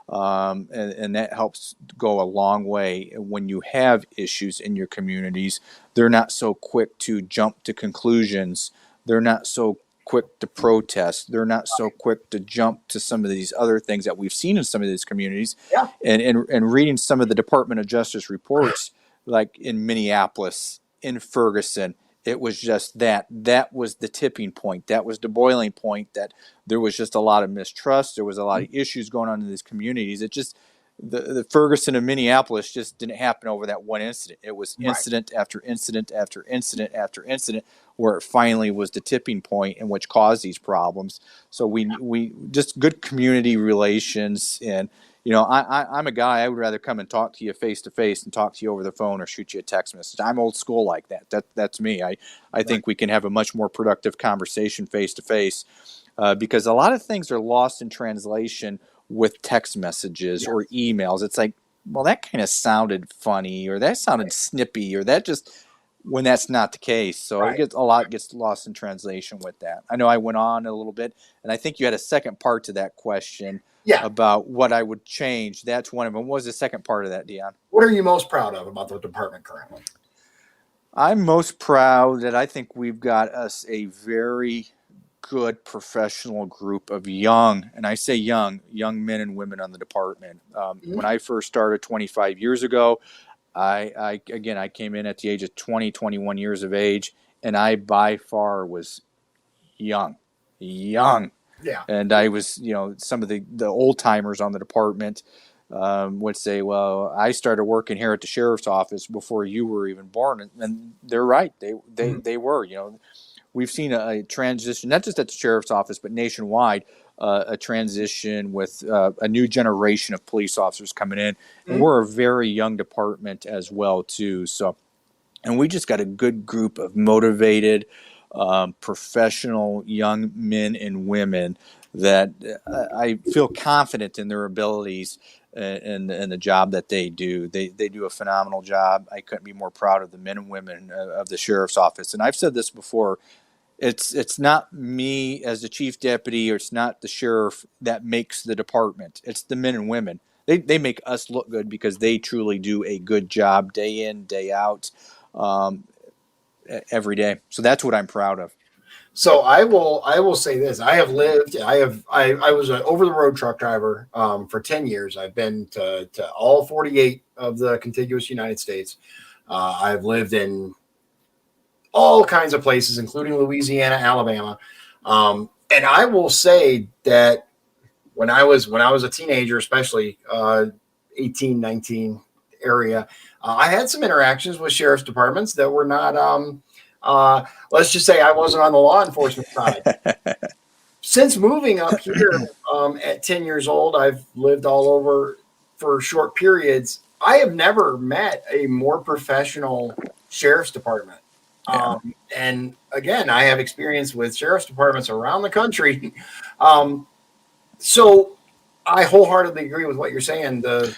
and that helps go a long way. When you have issues in your communities, they're not so quick to jump to conclusions. They're not so quick to protest. They're not so quick to jump to some of these other things that we've seen in some of these communities. Yeah. And reading some of the Department of Justice reports, like in Minneapolis, in Ferguson, it was just that was the tipping point. That was the boiling point, that there was just a lot of mistrust. There was a lot of issues going on in these communities. It just, the Ferguson and Minneapolis just didn't happen over that one incident. It was incident after incident after incident after incident, where it finally was the tipping point in which caused these problems. So we just good community relations. And I'm a guy, I would rather come and talk to you face to face and talk to you over the phone or shoot you a text message. I'm old school like that. That's me. I think we can have a much more productive conversation face to face, because a lot of things are lost in translation with text messages or emails. It's like, well, that kind of sounded funny, or that sounded snippy, or that just, when that's not the case. So it gets lost in translation with that. I know I went on a little bit, and I think you had a second part to that question. Yeah. About what I would change. That's one of them. What was the second part of that, Dion? What are you most proud of about the department currently? I'm most proud that I think we've got us a very good professional group of young, and I say young men and women on the department. When I first started 25 years ago, I came in at the age of 20, 21 years of age, and I by far was young. Yeah. And I was, some of the old timers on the department would say, well, I started working here at the sheriff's office before you were even born. And they're right. They were, we've seen a transition, not just at the sheriff's office, but nationwide, a transition with a new generation of police officers coming in. And we're a very young department as well, too. So, and we just got a good group of motivated, professional young men and women that I feel confident in their abilities and the job that they do. They do a phenomenal job. I couldn't be more proud of the men and women of the sheriff's office. And I've said this before. It's not me as the chief deputy, or it's not the sheriff that makes the department. It's the men and women. They make us look good because they truly do a good job day in, day out. Every day. So that's what I'm proud of. So I will say this. I was an over the road truck driver for 10 years. I've been to all 48 of the contiguous United States. I've lived in all kinds of places, including Louisiana, Alabama. And I will say that when I was a teenager, especially, 18, 19 area, I had some interactions with sheriff's departments that were not, let's just say I wasn't on the law enforcement side. Since moving up here at 10 years old, I've lived all over for short periods. I have never met a more professional sheriff's department. Yeah. And again, I have experience with sheriff's departments around the country. So I wholeheartedly agree with what you're saying. The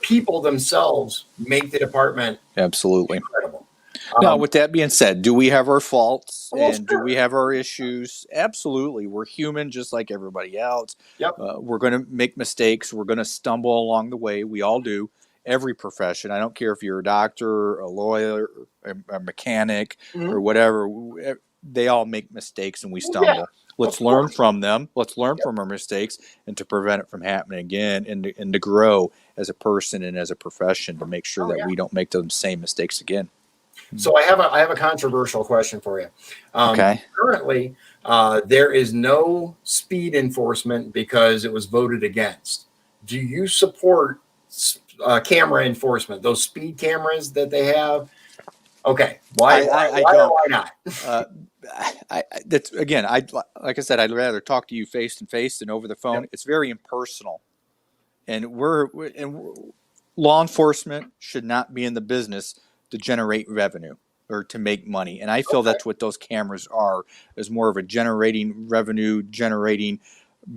people themselves make the department Absolutely incredible. Now, with that being said, do we have our faults and sure. do we have our issues? Absolutely. We're human just like everybody else. Yep. We're going to make mistakes. We're going to stumble along the way. We all do. Every profession. I don't care if you're a doctor, a lawyer, a mechanic, or whatever. They all make mistakes and we stumble. Yeah, let's learn from them. Let's learn from our mistakes and to prevent it from happening again and to grow as a person and as a profession to make sure that we don't make those same mistakes again. So I have a controversial question for you. Okay. Currently, there is no speed enforcement because it was voted against. Do you support camera enforcement? Those speed cameras that they have? Okay. Why not? That's again. Like I said, I'd rather talk to you face to face than over the phone. Yep. It's very impersonal, and law enforcement should not be in the business to generate revenue or to make money. And I feel that's what those cameras are, is more of a generating revenue, generating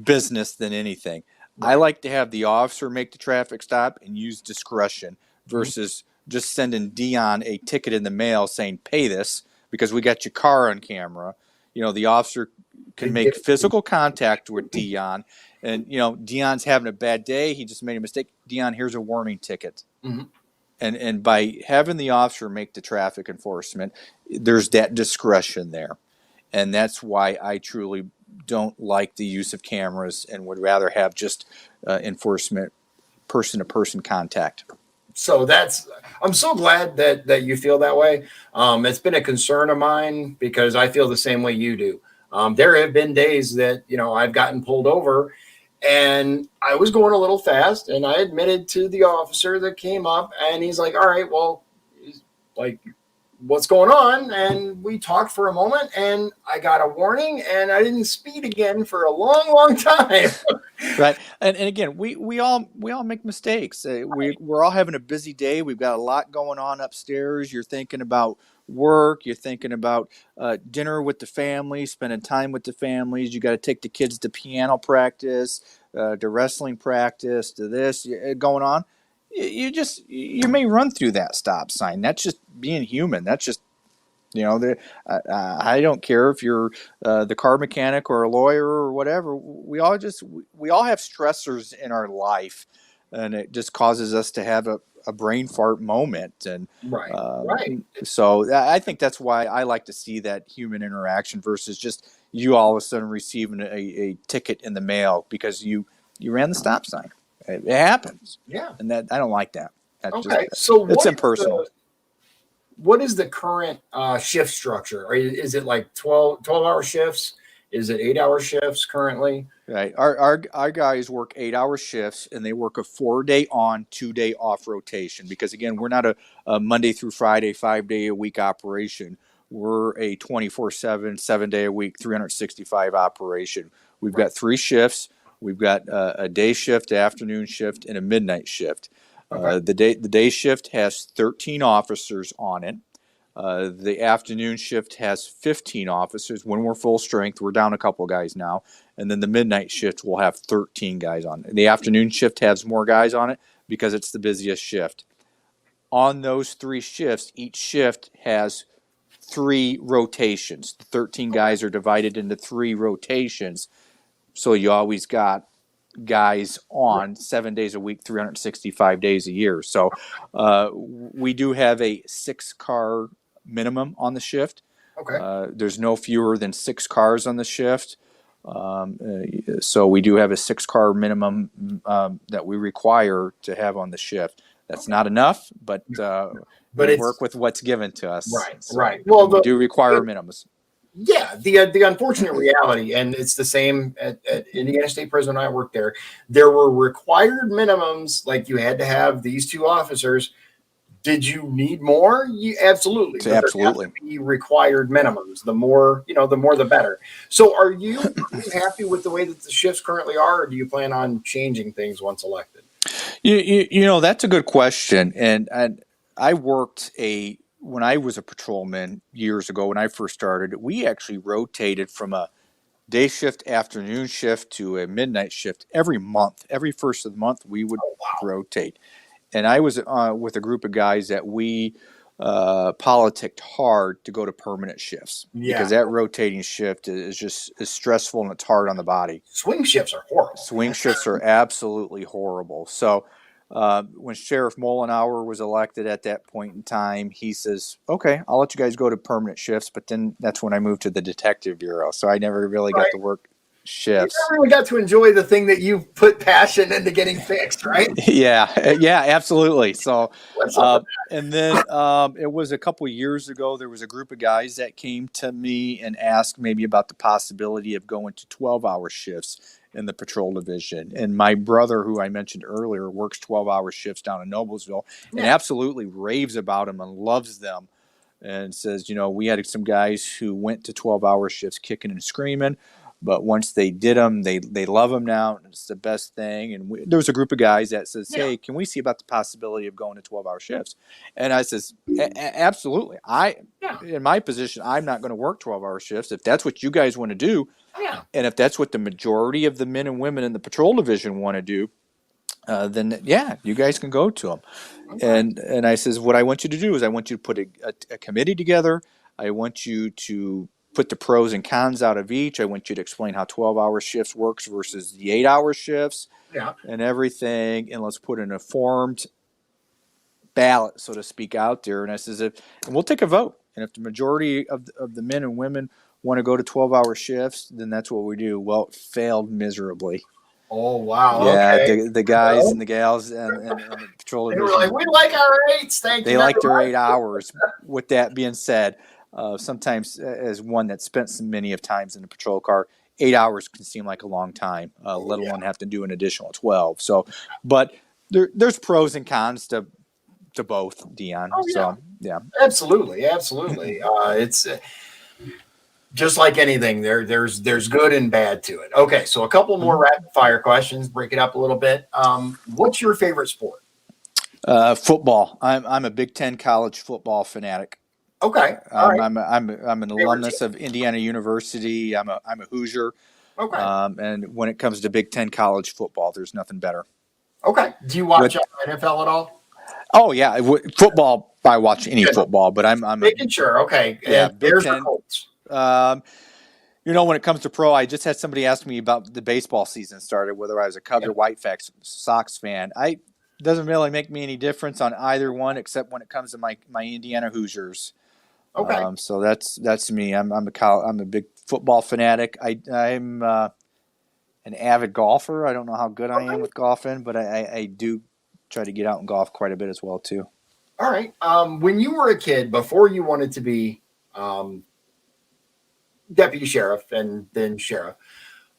business than anything. Right. I like to have the officer make the traffic stop and use discretion versus just sending Dion a ticket in the mail saying, pay this because we got your car on camera. You know, the officer can make physical contact with Dion and, you know, Dion's having a bad day. He just made a mistake. Dion, here's a warning ticket. Mm-hmm. And by having the officer make the traffic enforcement, there's that discretion there. And that's why I truly don't like the use of cameras and would rather have just enforcement, person-to-person contact. So I'm so glad that you feel that way. It's been a concern of mine because I feel the same way you do. There have been days that, you know, I've gotten pulled over and I was going a little fast, and I admitted to the officer that came up, and he's like, all right, well, like, what's going on? And we talked for a moment, and I got a warning, and I didn't speed again for a long, long time. Right. And again, we all make mistakes. We're all having a busy day. We've got a lot going on upstairs. You're thinking about work. You're thinking about dinner with the family, spending time with the families. You got to take the kids to piano practice, to wrestling practice, to this going on. You may run through that stop sign. That's just being human. That's just, you know, I don't care if you're the car mechanic or a lawyer or whatever. We all have stressors in our life, and it just causes us to have a brain fart moment. And right. So I think that's why I like to see that human interaction versus just you all of a sudden receiving a ticket in the mail because you ran the stop sign. It happens. Yeah. And that I don't like that. That's okay. So it's impersonal. What is the current shift structure? Is it like 12-hour shifts? Is it 8-hour shifts currently? Right. Our guys work 8-hour shifts, and they work a 4-day on, 2-day off rotation. Because again, we're not a Monday through Friday, 5-day-a-week operation. We're a 24/7, 7-day-a-week, 365 operation. We've got 3 shifts. We've got a day shift, afternoon shift, and a midnight shift. Okay. The day shift has 13 officers on it. The afternoon shift has 15 officers. When we're full strength, we're down a couple guys now. And then the midnight shift will have 13 guys on it. The afternoon shift has more guys on it because it's the busiest shift. On those 3 shifts, each shift has 3 rotations. The 13 guys are divided into 3 rotations. So you always got guys on 7 days a week, 365 days a year. So we do have a 6-car minimum on the shift. Okay. There's no fewer than 6 cars on the shift. So we do have a 6-car minimum that we require to have on the shift. That's not enough, but we work with what's given to us. Right, so right. Well, we do require minimums. Yeah, the unfortunate reality, and it's the same at Indiana State Prison when I worked there. There were required minimums, like you had to have these 2 officers. Did you need more? Absolutely. But Absolutely. there have to be required minimums. The more, the more the better. So are you happy with the way that the shifts currently are, or do you plan on changing things once elected? That's a good question. And I worked when I was a patrolman years ago, when I first started, we actually rotated from a day shift, afternoon shift to a midnight shift every month. Every first of the month, we would rotate. And I was with a group of guys that we politicked hard to go to permanent shifts because that rotating shift is stressful and it's hard on the body. Swing shifts are horrible. Swing shifts are absolutely horrible. So when Sheriff Mollenauer was elected at that point in time, he says, okay, I'll let you guys go to permanent shifts. But then that's when I moved to the detective bureau. So I never really got to work shifts. You never really got to enjoy the thing that you put passion into getting fixed, right? Yeah, absolutely. So, and then it was a couple of years ago, there was a group of guys that came to me and asked maybe about the possibility of going to 12-hour shifts in the patrol division. And my brother, who I mentioned earlier, works 12-hour shifts down in Noblesville and absolutely raves about them and loves them. And says, we had some guys who went to 12-hour shifts kicking and screaming. But once they did them, they love them now. And it's the best thing. And there was a group of guys that says, hey, can we see about the possibility of going to 12-hour shifts? And I says, absolutely. In my position, I'm not going to work 12-hour shifts. If that's what you guys want to do, and if that's what the majority of the men and women in the patrol division want to do, then you guys can go to them. Okay. And I says, what I want you to do is I want you to put a committee together. I want you to put the pros and cons out of each. I want you to explain how 12-hour shifts works versus the 8-hour shifts and everything. And let's put an informed ballot, so to speak, out there. And I says, and we'll take a vote. And if the majority of the men and women want to go to 12-hour shifts, then that's what we do. Well, it failed miserably. Oh, wow. Yeah, okay. the guys and the gals and the patrol division. They were like, we like our 8s. Thank you. They like their 8 hours. With that being said, sometimes as one that spent so many of times in the patrol car, 8 hours can seem like a long time, let alone have to do an additional 12. So, but there's pros and cons to both, Dion. Oh, yeah. So, yeah. Absolutely. It's just like anything, there's good and bad to it. Okay, so a couple more rapid fire questions, break it up a little bit. What's your favorite sport? Football. I'm a Big Ten college football fanatic. Okay. All right. I'm an alumnus of Indiana University. I'm a Hoosier. Okay. And when it comes to Big Ten college football, there's nothing better. Okay. Do you watch NFL at all? Oh yeah, football. I watch any football, but I'm making sure. Okay. Yeah. Bears or Colts? When it comes to pro, I just had somebody ask me about the baseball season started, whether I was a Cubs or White Sox fan. Doesn't really make me any difference on either one, except when it comes to my Indiana Hoosiers. Okay. So that's me. I'm a big football fanatic. I'm an avid golfer. I don't know how good I am with golfing, but I do try to get out and golf quite a bit as well too. All right. When you were a kid, before you wanted to be deputy sheriff and then sheriff,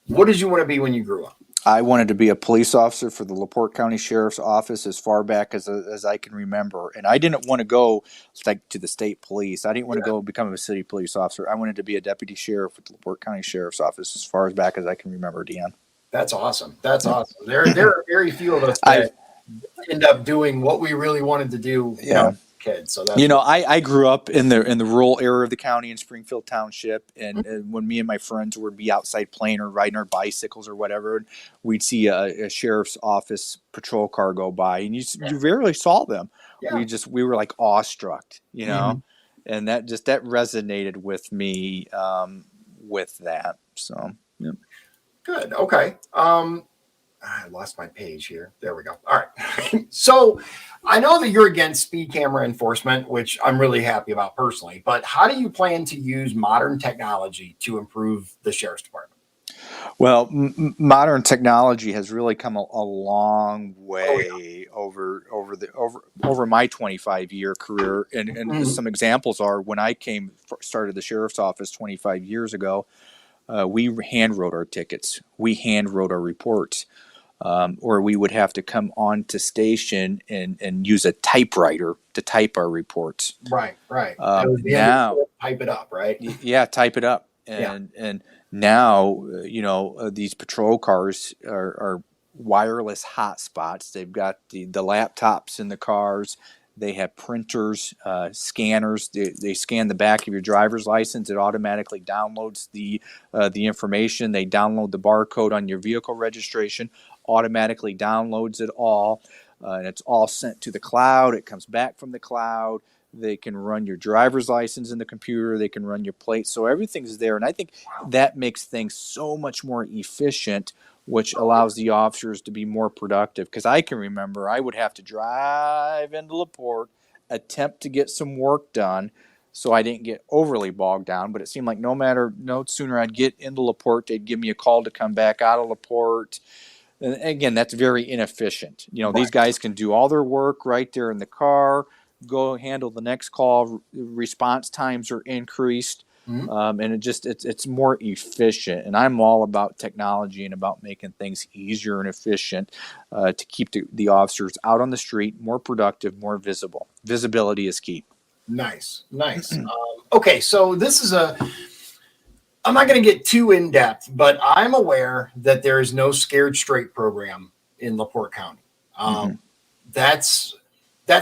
what did you want to be when you grew up? I wanted to be a police officer for the LaPorte County Sheriff's Office as far back as I can remember. And I didn't want to go to the state police. I didn't want to go become a city police officer. I wanted to be a deputy sheriff with the LaPorte County Sheriff's Office as far back as I can remember, Deanne. That's awesome. Awesome. There are very few of us that end up doing what we really wanted to do. Kids. So that's I grew up in the rural area of the county in Springfield Township, and when me and my friends would be outside playing or riding our bicycles or whatever, we'd see a sheriff's office patrol car go by, and you rarely saw them. Yeah. We were like awestruck, and that resonated with me with that. So yeah. Good. Okay. I lost my page here. There we go. All right. So I know that you're against speed camera enforcement, which I'm really happy about personally, but how do you plan to use modern technology to improve the sheriff's department? Well, modern technology has really come a long way over my 25-year career, and some examples are when I started the sheriff's office 25 years ago. We hand wrote our tickets, we hand wrote our reports, or we would have to come on to station and use a typewriter to type our reports. Right. That was the Now, type it up, right? yeah, type it up, and now these patrol cars are wireless hotspots. They've got the laptops in the cars. They have printers, scanners. They scan the back of your driver's license. It automatically downloads the information. They download the barcode on your vehicle registration. Automatically downloads it all, and it's all sent to the cloud. It comes back from the cloud. They can run your driver's license in the computer. They can run your plates. So everything's there. And I think that makes things so much more efficient, which allows the officers to be more productive. Because I can remember I would have to drive into LaPorte, attempt to get some work done so I didn't get overly bogged down. But it seemed like no sooner I'd get into LaPorte, they'd give me a call to come back out of LaPorte. And again, that's very inefficient. These guys can do all their work right there in the car, go handle the next call. Response times are increased, and it's more efficient. And I'm all about technology and about making things easier and efficient to keep the officers out on the street more productive, more visible. Visibility is key. Nice. Okay, so I'm not going to get too in depth, but I'm aware that there is no Scared Straight program in LaPorte County. That's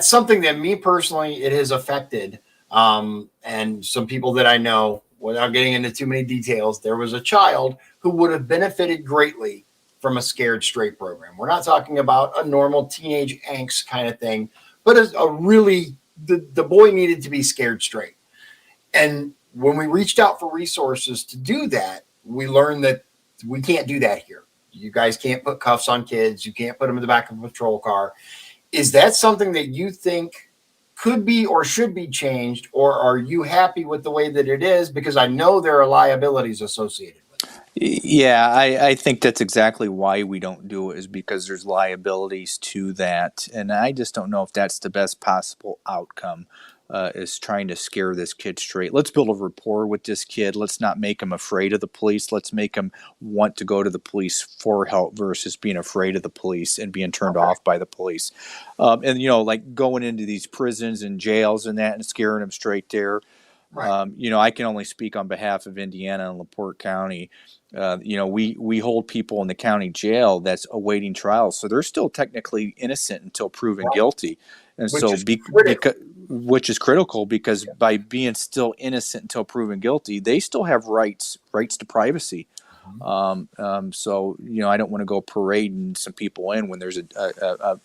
something that me personally, it has affected. And some people that I know, without getting into too many details, there was a child who would have benefited greatly from a Scared Straight program. We're not talking about a normal teenage angst kind of thing, but the boy needed to be scared straight. And when we reached out for resources to do that, we learned that we can't do that here. You guys can't put cuffs on kids. You can't put them in the back of a patrol car. Is that something that you think could be or should be changed, or are you happy with the way that it is? Because I know there are liabilities associated with it. Yeah, I think that's exactly why we don't do it, is because there's liabilities to that. And I just don't know if that's the best possible outcome, is trying to scare this kid straight. Let's build a rapport with this kid. Let's not make him afraid of the police. Let's make him want to go to the police for help versus being afraid of the police and being turned off by the police. And, like going into these prisons and jails and that and scaring them straight there. Right. I can only speak on behalf of Indiana and LaPorte County. We hold people in the county jail that's awaiting trial, so they're still technically innocent until proven guilty, and which is critical because by being still innocent until proven guilty, they still have rights to privacy. So I don't want to go parading some people in when there's a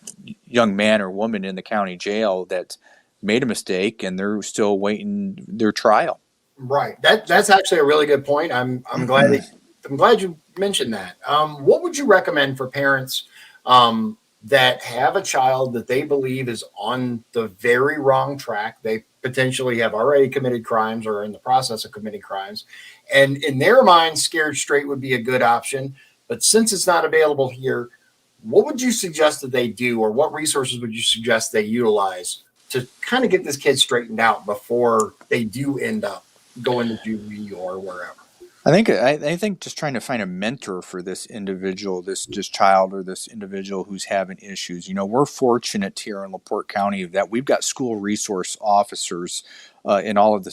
young man or woman in the county jail that made a mistake and they're still awaiting their trial. Right. That's actually a really good point. I'm glad you mentioned that. What would you recommend for parents that have a child that they believe is on the very wrong track? They potentially have already committed crimes or are in the process of committing crimes. And in their mind, Scared Straight would be a good option. But since it's not available here, what would you suggest that they do, or what resources would you suggest they utilize to kind of get this kid straightened out before they do end up going to juvie or wherever? I think just trying to find a mentor for this individual, this child or this individual who's having issues. We're fortunate here in LaPorte County that we've got school resource officers in all of the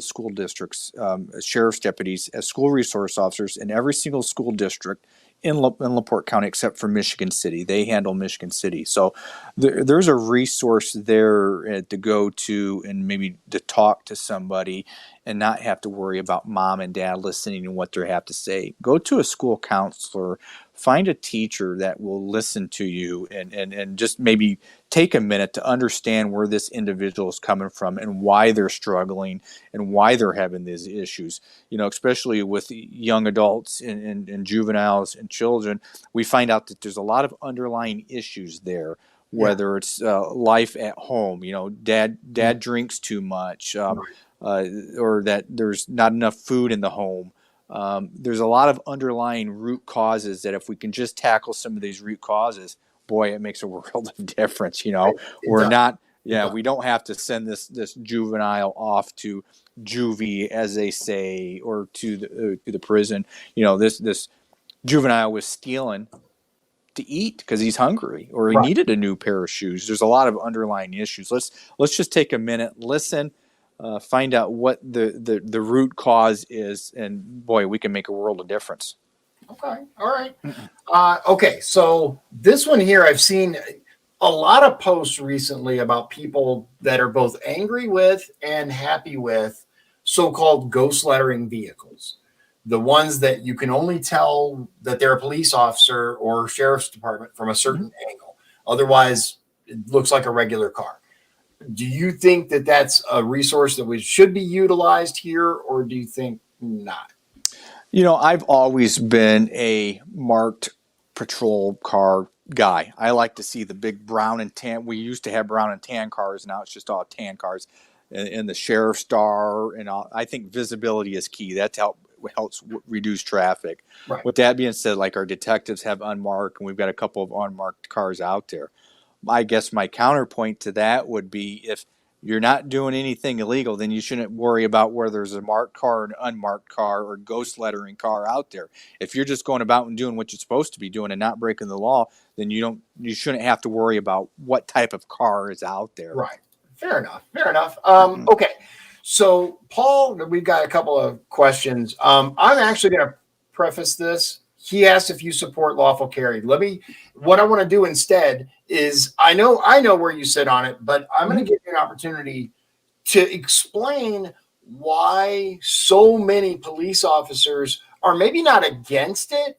school districts, sheriff's deputies as school resource officers in every single school district in LaPorte County except for Michigan City. They handle Michigan City. So there's a resource there to go to and maybe to talk to somebody and not have to worry about mom and dad listening to what they have to say. Go to a school counselor, find a teacher that will listen to you and just maybe take a minute to understand where this individual is coming from and why they're struggling and why they're having these issues. Especially with young adults and juveniles and children, we find out that there's a lot of underlying issues there. Whether it's life at home, dad drinks too much, or that there's not enough food in the home, There's a lot of underlying root causes that if we can just tackle some of these root causes, boy, it makes a world of difference. We're not, we don't have to send this juvenile off to juvie, as they say, or to the prison. This juvenile was stealing to eat because he's hungry, or he needed a new pair of shoes. There's a lot of underlying issues. Let's just take a minute, listen, find out what the root cause is, and boy, we can make a world of difference. Okay. All right. Okay. So this one here, I've seen a lot of posts recently about people that are both angry with and happy with so-called ghost lettering vehicles. The ones that you can only tell that they're a police officer or sheriff's department from a certain angle. Otherwise, it looks like a regular car. Do you think that that's a resource that should be utilized here, or do you think not? I've always been a marked patrol car guy. I like to see the big brown and tan. We used to have brown and tan cars. Now it's just all tan cars. And the sheriff's star. And I think visibility is key. That helps reduce traffic. Right. With that being said, like our detectives have unmarked, and we've got a couple of unmarked cars out there. I guess my counterpoint to that would be, if you're not doing anything illegal, then you shouldn't worry about whether there's a marked car or an unmarked car or ghost lettering car out there. If you're just going about and doing what you're supposed to be doing and not breaking the law, then you shouldn't have to worry about what type of car is out there. Right. Fair enough. Okay. So Paul, we've got a couple of questions. I'm actually going to preface this. He asked if you support lawful carry. What I want to do instead is, I know where you sit on it, but I'm going to give you an opportunity to explain why so many police officers are maybe not against it,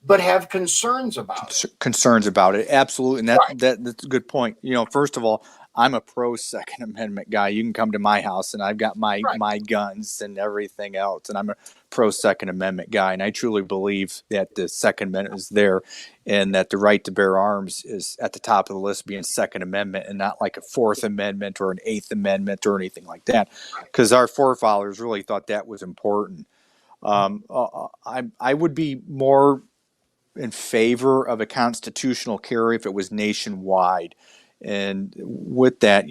but have concerns about it. Concerns about it. Absolutely. And that's a good point. First of all, I'm a pro Second Amendment guy. You can come to my house and I've got my guns and everything else. And I'm a pro Second Amendment guy. And I truly believe that the Second Amendment is there, and that the right to bear arms is at the top of the list, being Second Amendment, and not like a Fourth Amendment or an Eighth Amendment or anything like that. Because our forefathers really thought that was important. I would be more in favor of a constitutional carry if it was nationwide. And with that,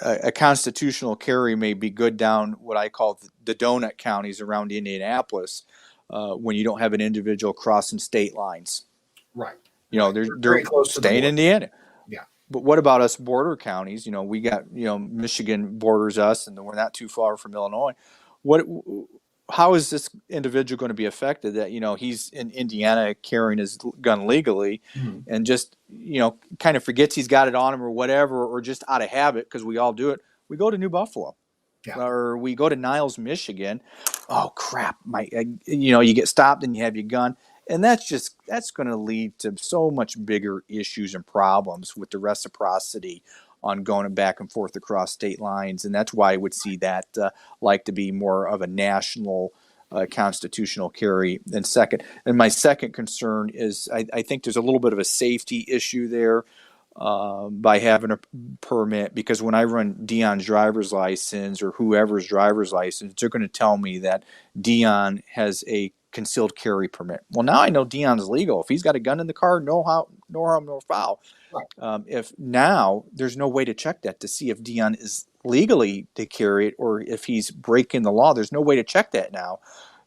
a constitutional carry may be good down what I call the donut counties around Indianapolis, when you don't have an individual crossing state lines. Right. They're close to staying in Indiana. Yeah. But what about us border counties? We got, Michigan borders us, and we're not too far from Illinois. How is this individual going to be affected that, he's in Indiana carrying his gun legally, and just, kind of forgets he's got it on him or whatever, or just out of habit, because we all do it. We go to New Buffalo, or we go to Niles, Michigan. Oh, crap. You get stopped and you have your gun. And that's going to lead to so much bigger issues and problems with the reciprocity on going back and forth across state lines. And that's why I would see that like to be more of a national constitutional carry than second. And my second concern is I think there's a little bit of a safety issue there by having a permit, because when I run Dion's driver's license or whoever's driver's license, they're going to tell me that Dion has a concealed carry permit. Well, now I know Dion's legal. If he's got a gun in the car, no harm, no foul. Right. If now there's no way to check that to see if Dion is legally to carry it or if he's breaking the law, there's no way to check that now,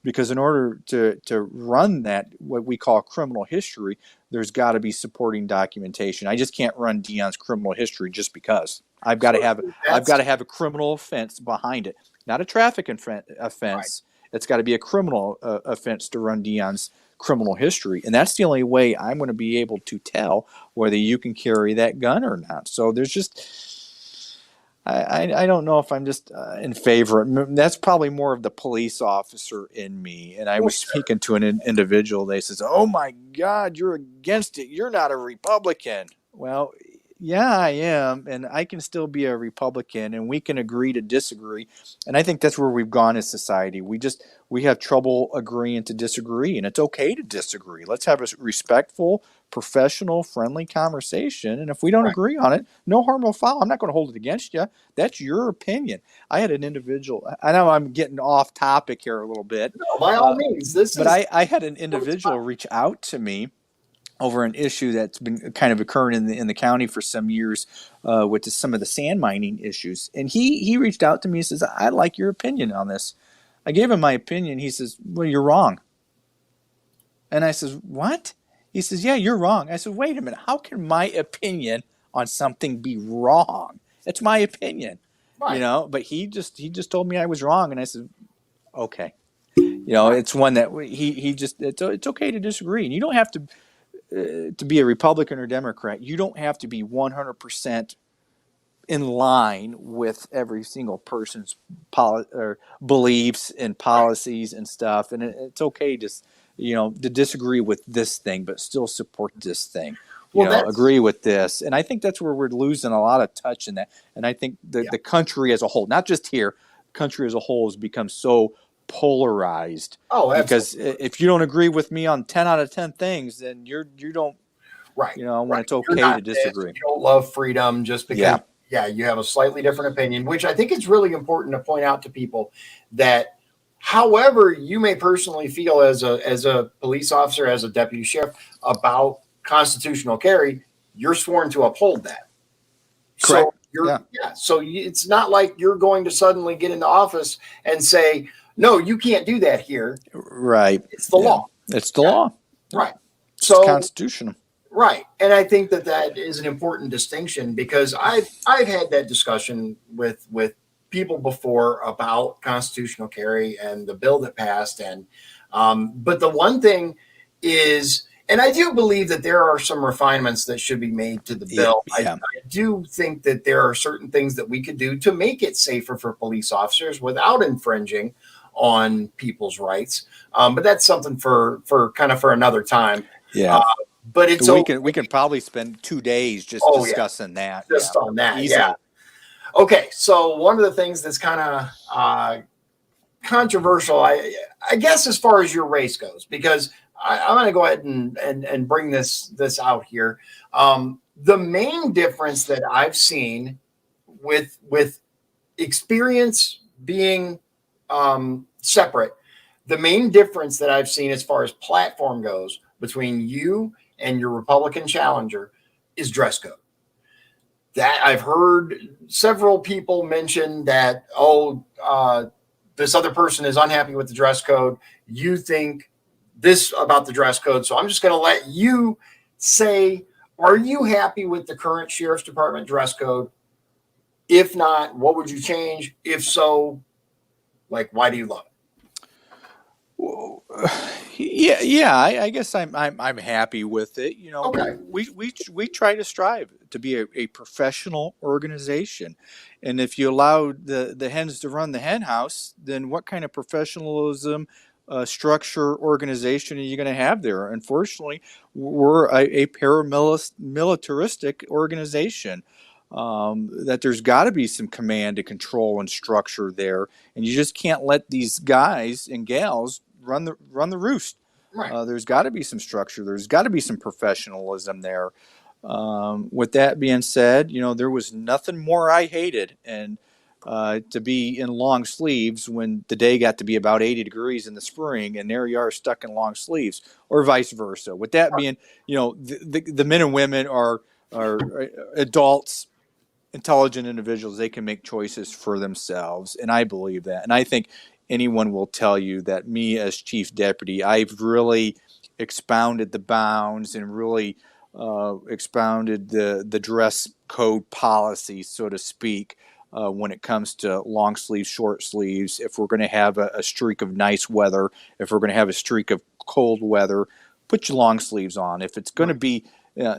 because in order to run that, what we call criminal history, there's got to be supporting documentation. I just can't run Dion's criminal history just because. I've got to have a criminal offense behind it, not a traffic offense. Right. It's got to be a criminal offense to run Dion's criminal history. And that's the only way I'm going to be able to tell whether you can carry that gun or not. So there's just, I don't know if I'm just in favor. That's probably more of the police officer in me. And I was speaking to an individual. They says, "Oh my God, you're against it. You're not a Republican." Well, Yeah, I am, and I can still be a Republican, and we can agree to disagree. And I think that's where we've gone as society. We have trouble agreeing to disagree, and it's okay to disagree. Let's have a respectful, professional, friendly conversation. And if we don't Right. agree on it, no harm, no foul. I'm not going to hold it against you. That's your opinion. I had an individual. I know I'm getting off topic here a little bit, No, by all means, this but is I had an individual reach out to me over an issue that's been kind of occurring in the county for some years with some of the sand mining issues. And he reached out to me and says, "I'd like your opinion on this." I gave him my opinion. He says, "Well, you're wrong." And I says, "What?" He says, "Yeah, you're wrong." I said, "Wait a minute. How can my opinion on something be wrong? It's my opinion." right. But he just told me I was wrong. And I said, "Okay." It's one that it's okay to disagree. And you don't have to be a Republican or Democrat. You don't have to be 100% in line with every single person's or beliefs and policies and stuff. And it's okay to disagree with this thing, but still support this thing. Agree with this. And I think that's where we're losing a lot of touch in that. And I think the country as a whole, not just here, country as a whole has become so polarized. Oh, because absolutely. if you don't agree with me on 10 out of 10 things, then you don't, Right. when Right. it's okay to disagree. You don't love freedom just because, you have a slightly different opinion, which I think it's really important to point out to people that however you may personally feel as a police officer, as a deputy sheriff about constitutional carry, you're sworn to uphold that. Correct. So it's not like you're going to suddenly get into office and say, no, you can't do that here. Right. It's the law. It's the law. Right. It's constitutional. Right. And I think that is an important distinction because I've had that discussion with people before about constitutional carry and the bill that passed. And but the one thing is, and I do believe that there are some refinements that should be made to the bill. Yeah. I do think that there are certain things that we could do to make it safer for police officers without infringing on people's rights. But that's something for another time. Yeah. But it's we can probably spend 2 days just discussing that. Just on that. Easily. Yeah. Okay. So one of the things that's kind of controversial, I guess, as far as your race goes, because I'm going to go ahead and bring this out here. The main difference that I've seen with experience being separate, the main difference that I've seen as far as platform goes between you and your Republican challenger is dress code. That I've heard several people mention that, this other person is unhappy with the dress code. You think this about the dress code. So I'm just going to let you say, are you happy with the current Sheriff's Department dress code? If not, what would you change? If so, why do you love it? I guess I'm happy with it. Okay. We try to strive to be a professional organization, and if you allow the hens to run the hen house, then what kind of professionalism, structure, organization are you going to have there? Unfortunately, we're a paramilitaristic organization. That there's got to be some command and control and structure there, and you just can't let these guys and gals run the roost. Right. There's got to be some structure. There's got to be some professionalism there. With that being said, there was nothing more I hated and to be in long sleeves when the day got to be about 80 degrees in the spring, and there you are stuck in long sleeves, or vice versa. With that being, the men and women are adults, intelligent individuals. They can make choices for themselves, and I believe that. And I think anyone will tell you that me as chief deputy, I've really expounded the bounds and really expounded the dress code policy, so to speak, when it comes to long sleeves, short sleeves. If we're going to have a streak of nice weather, if we're going to have a streak of cold weather, put your long sleeves on. If it's going to be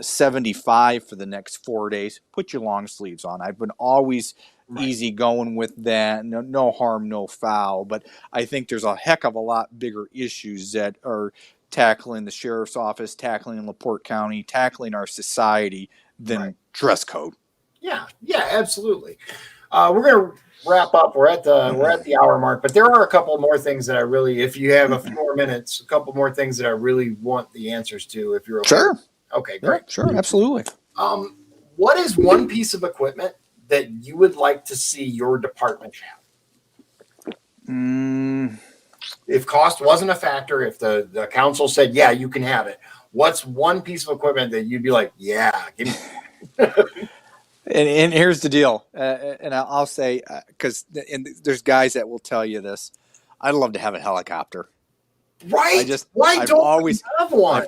75 for the next 4 days, put your long sleeves on. I've been always easy going with that. No harm, no foul. But I think there's a heck of a lot bigger issues that are tackling the sheriff's office, tackling LaPorte County, tackling our society than dress code. Yeah, absolutely. We're going to wrap up. We're at the hour mark, but there are a couple more things that I really, if you have a few more minutes, a couple more things that I really want the answers to. If you're okay. Sure. Okay, great. Yeah, sure, absolutely. What is one piece of equipment that you would like to see your department have? If cost wasn't a factor, if the council said, yeah, you can have it, what's one piece of equipment that you'd be like, yeah, give me? And here's the deal, and I'll say, because there's guys that will tell you this, I'd love to have a helicopter. Right? I've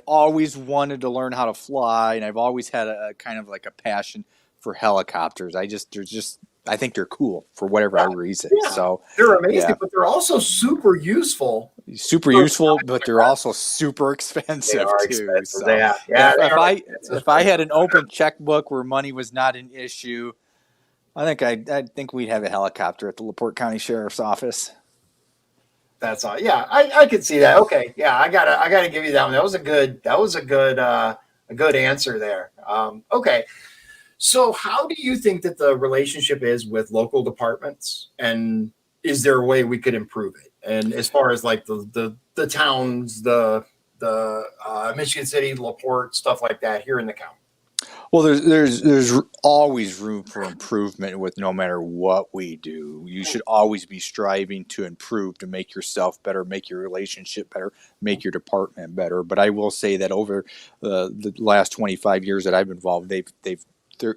always wanted to learn how to fly, and I've always had a kind of like a passion for helicopters. I think they're cool for whatever reason. Yeah. So they're amazing, but they're also super useful. But they're also super expensive too. Expensive. So if I had an open checkbook where money was not an issue, I think we'd have a helicopter at the LaPorte County Sheriff's Office. That's all. Yeah, I could see that. Okay, yeah, I gotta give you that one. That was a good answer there. Okay. So how do you think that the relationship is with local departments, and is there a way we could improve it? And as far as like the towns, the Michigan City, LaPorte, stuff like that here in the county? Well, there's always room for improvement with no matter what we do. You should always be striving to improve, to make yourself better, make your relationship better, make your department better. But I will say that over the last 25 years that I've been involved,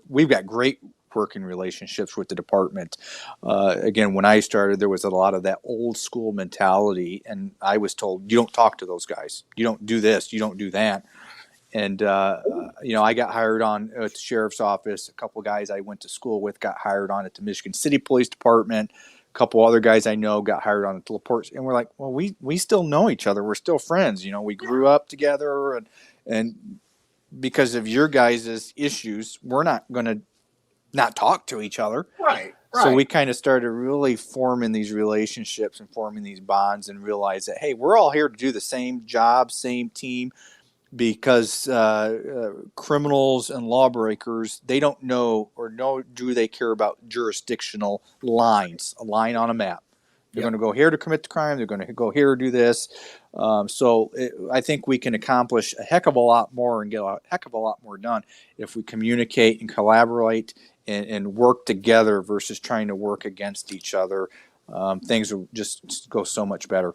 we've got great working relationships with the department. Again, when I started, there was a lot of that old school mentality, and I was told, you don't talk to those guys. You don't do this. You don't do that. And, I got hired on at the sheriff's office. A couple of guys I went to school with got hired on at the Michigan City Police Department. A couple other guys I know got hired on at the LaPorte. And we're like, well, we still know each other. We're still friends. We grew up together, and because of your guys' issues, we're not going to not talk to each other. Right. So we kind of started really forming these relationships and forming these bonds, and realize that, hey, we're all here to do the same job, same team, because criminals and lawbreakers, they don't know, or do they care about jurisdictional lines, a line on a map. They're going to go here to commit the crime. They're going to go here to do this. I think we can accomplish a heck of a lot more and get a heck of a lot more done if we communicate and collaborate and work together versus trying to work against each other. Things will just go so much better.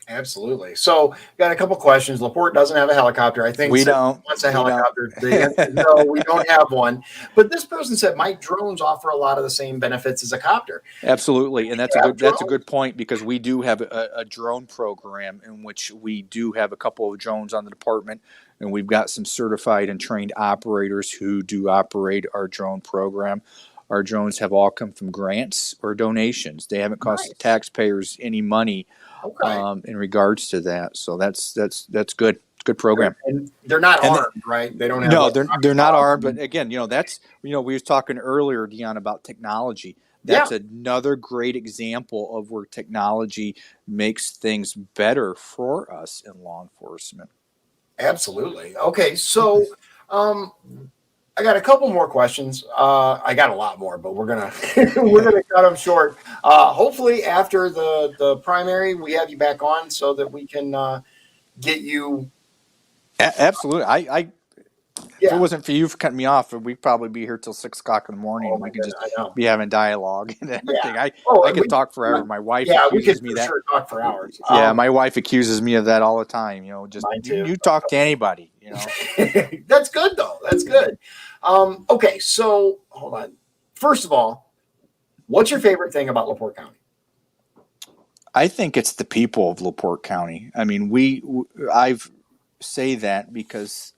Absolutely. So, got a couple questions. LaPorte doesn't have a helicopter. I think we don't. Wants a helicopter. No, we don't have one. But this person said, "Mike, drones offer a lot of the same benefits as a copter." Absolutely, and that's a good point, because we do have a drone program in which we do have a couple of drones on the department, and we've got some certified and trained operators who do operate our drone program. Our drones have all come from grants or donations. They haven't cost the taxpayers any money. Okay. In regards to that, so that's good. It's a good program. And they're not armed, right? They don't have. No, they're not armed. But again, that's we were talking earlier, Dion, about technology. That's another great example of where technology makes things better for us in law enforcement. Absolutely. Okay, so I got a couple more questions. I got a lot more, but we're gonna cut them short. Hopefully, after the primary, we have you back on so that we can get you. Absolutely. If it wasn't for you for cutting me off, we'd probably be here till 6 o'clock in the morning. And we could just be having dialogue and everything. I could talk forever. My wife accuses me that. Sure talk for hours. My wife accuses me of that all the time. You talk to anybody. That's good though. That's good. Okay, so hold on. First of all, what's your favorite thing about LaPorte County? I think it's the people of LaPorte County. I mean, I say that because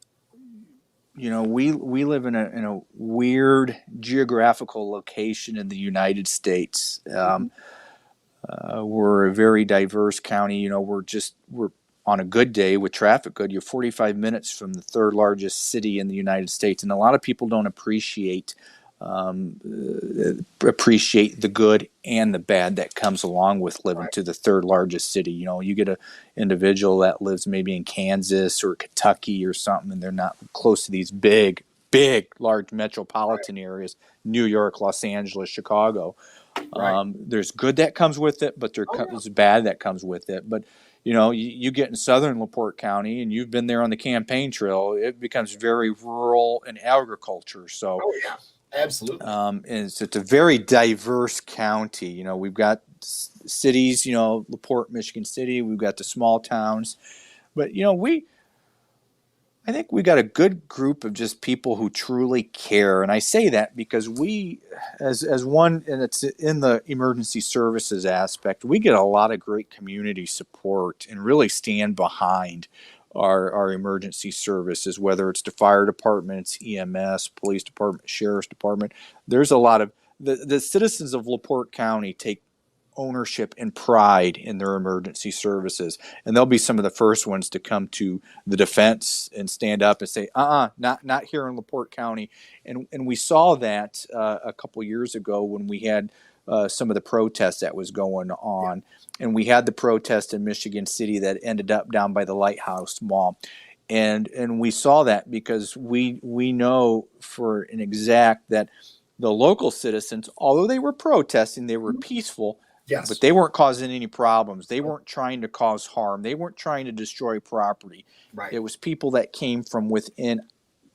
we live in a weird geographical location in the United States. We're a very diverse county. We're on a good day with traffic good. You're 45 minutes from the third largest city in the United States, and a lot of people don't appreciate the good and the bad that comes along with living to the third largest city. You get an individual that lives maybe in Kansas or Kentucky or something, and they're not close to these big big, large metropolitan areas, New York, Los Angeles, Chicago. There's good that comes with it, but there's bad that comes with it. But, you get in southern LaPorte County and you've been there on the campaign trail, it becomes very rural and agriculture. So, absolutely. And it's a very diverse county. We've got cities, LaPorte, Michigan City, we've got the small towns, but, I think we got a good group of just people who truly care. And I say that because we, as one, and it's in the emergency services aspect, we get a lot of great community support and really stand behind our emergency services, whether it's the fire departments, EMS, police department, sheriff's department. There's a lot of, the citizens of LaPorte County take ownership and pride in their emergency services, and they'll be some of the first ones to come to the defense and stand up and say, not here in LaPorte County. And we saw that a couple years ago when we had some of the protests that was going on, and we had the protest in Michigan City that ended up down by the Lighthouse Mall. And we saw that because we know for an exact that the local citizens, although they were protesting, they were peaceful. Yes. But they weren't causing any problems. They weren't trying to cause harm. They weren't trying to destroy property. Right. It was people that came from within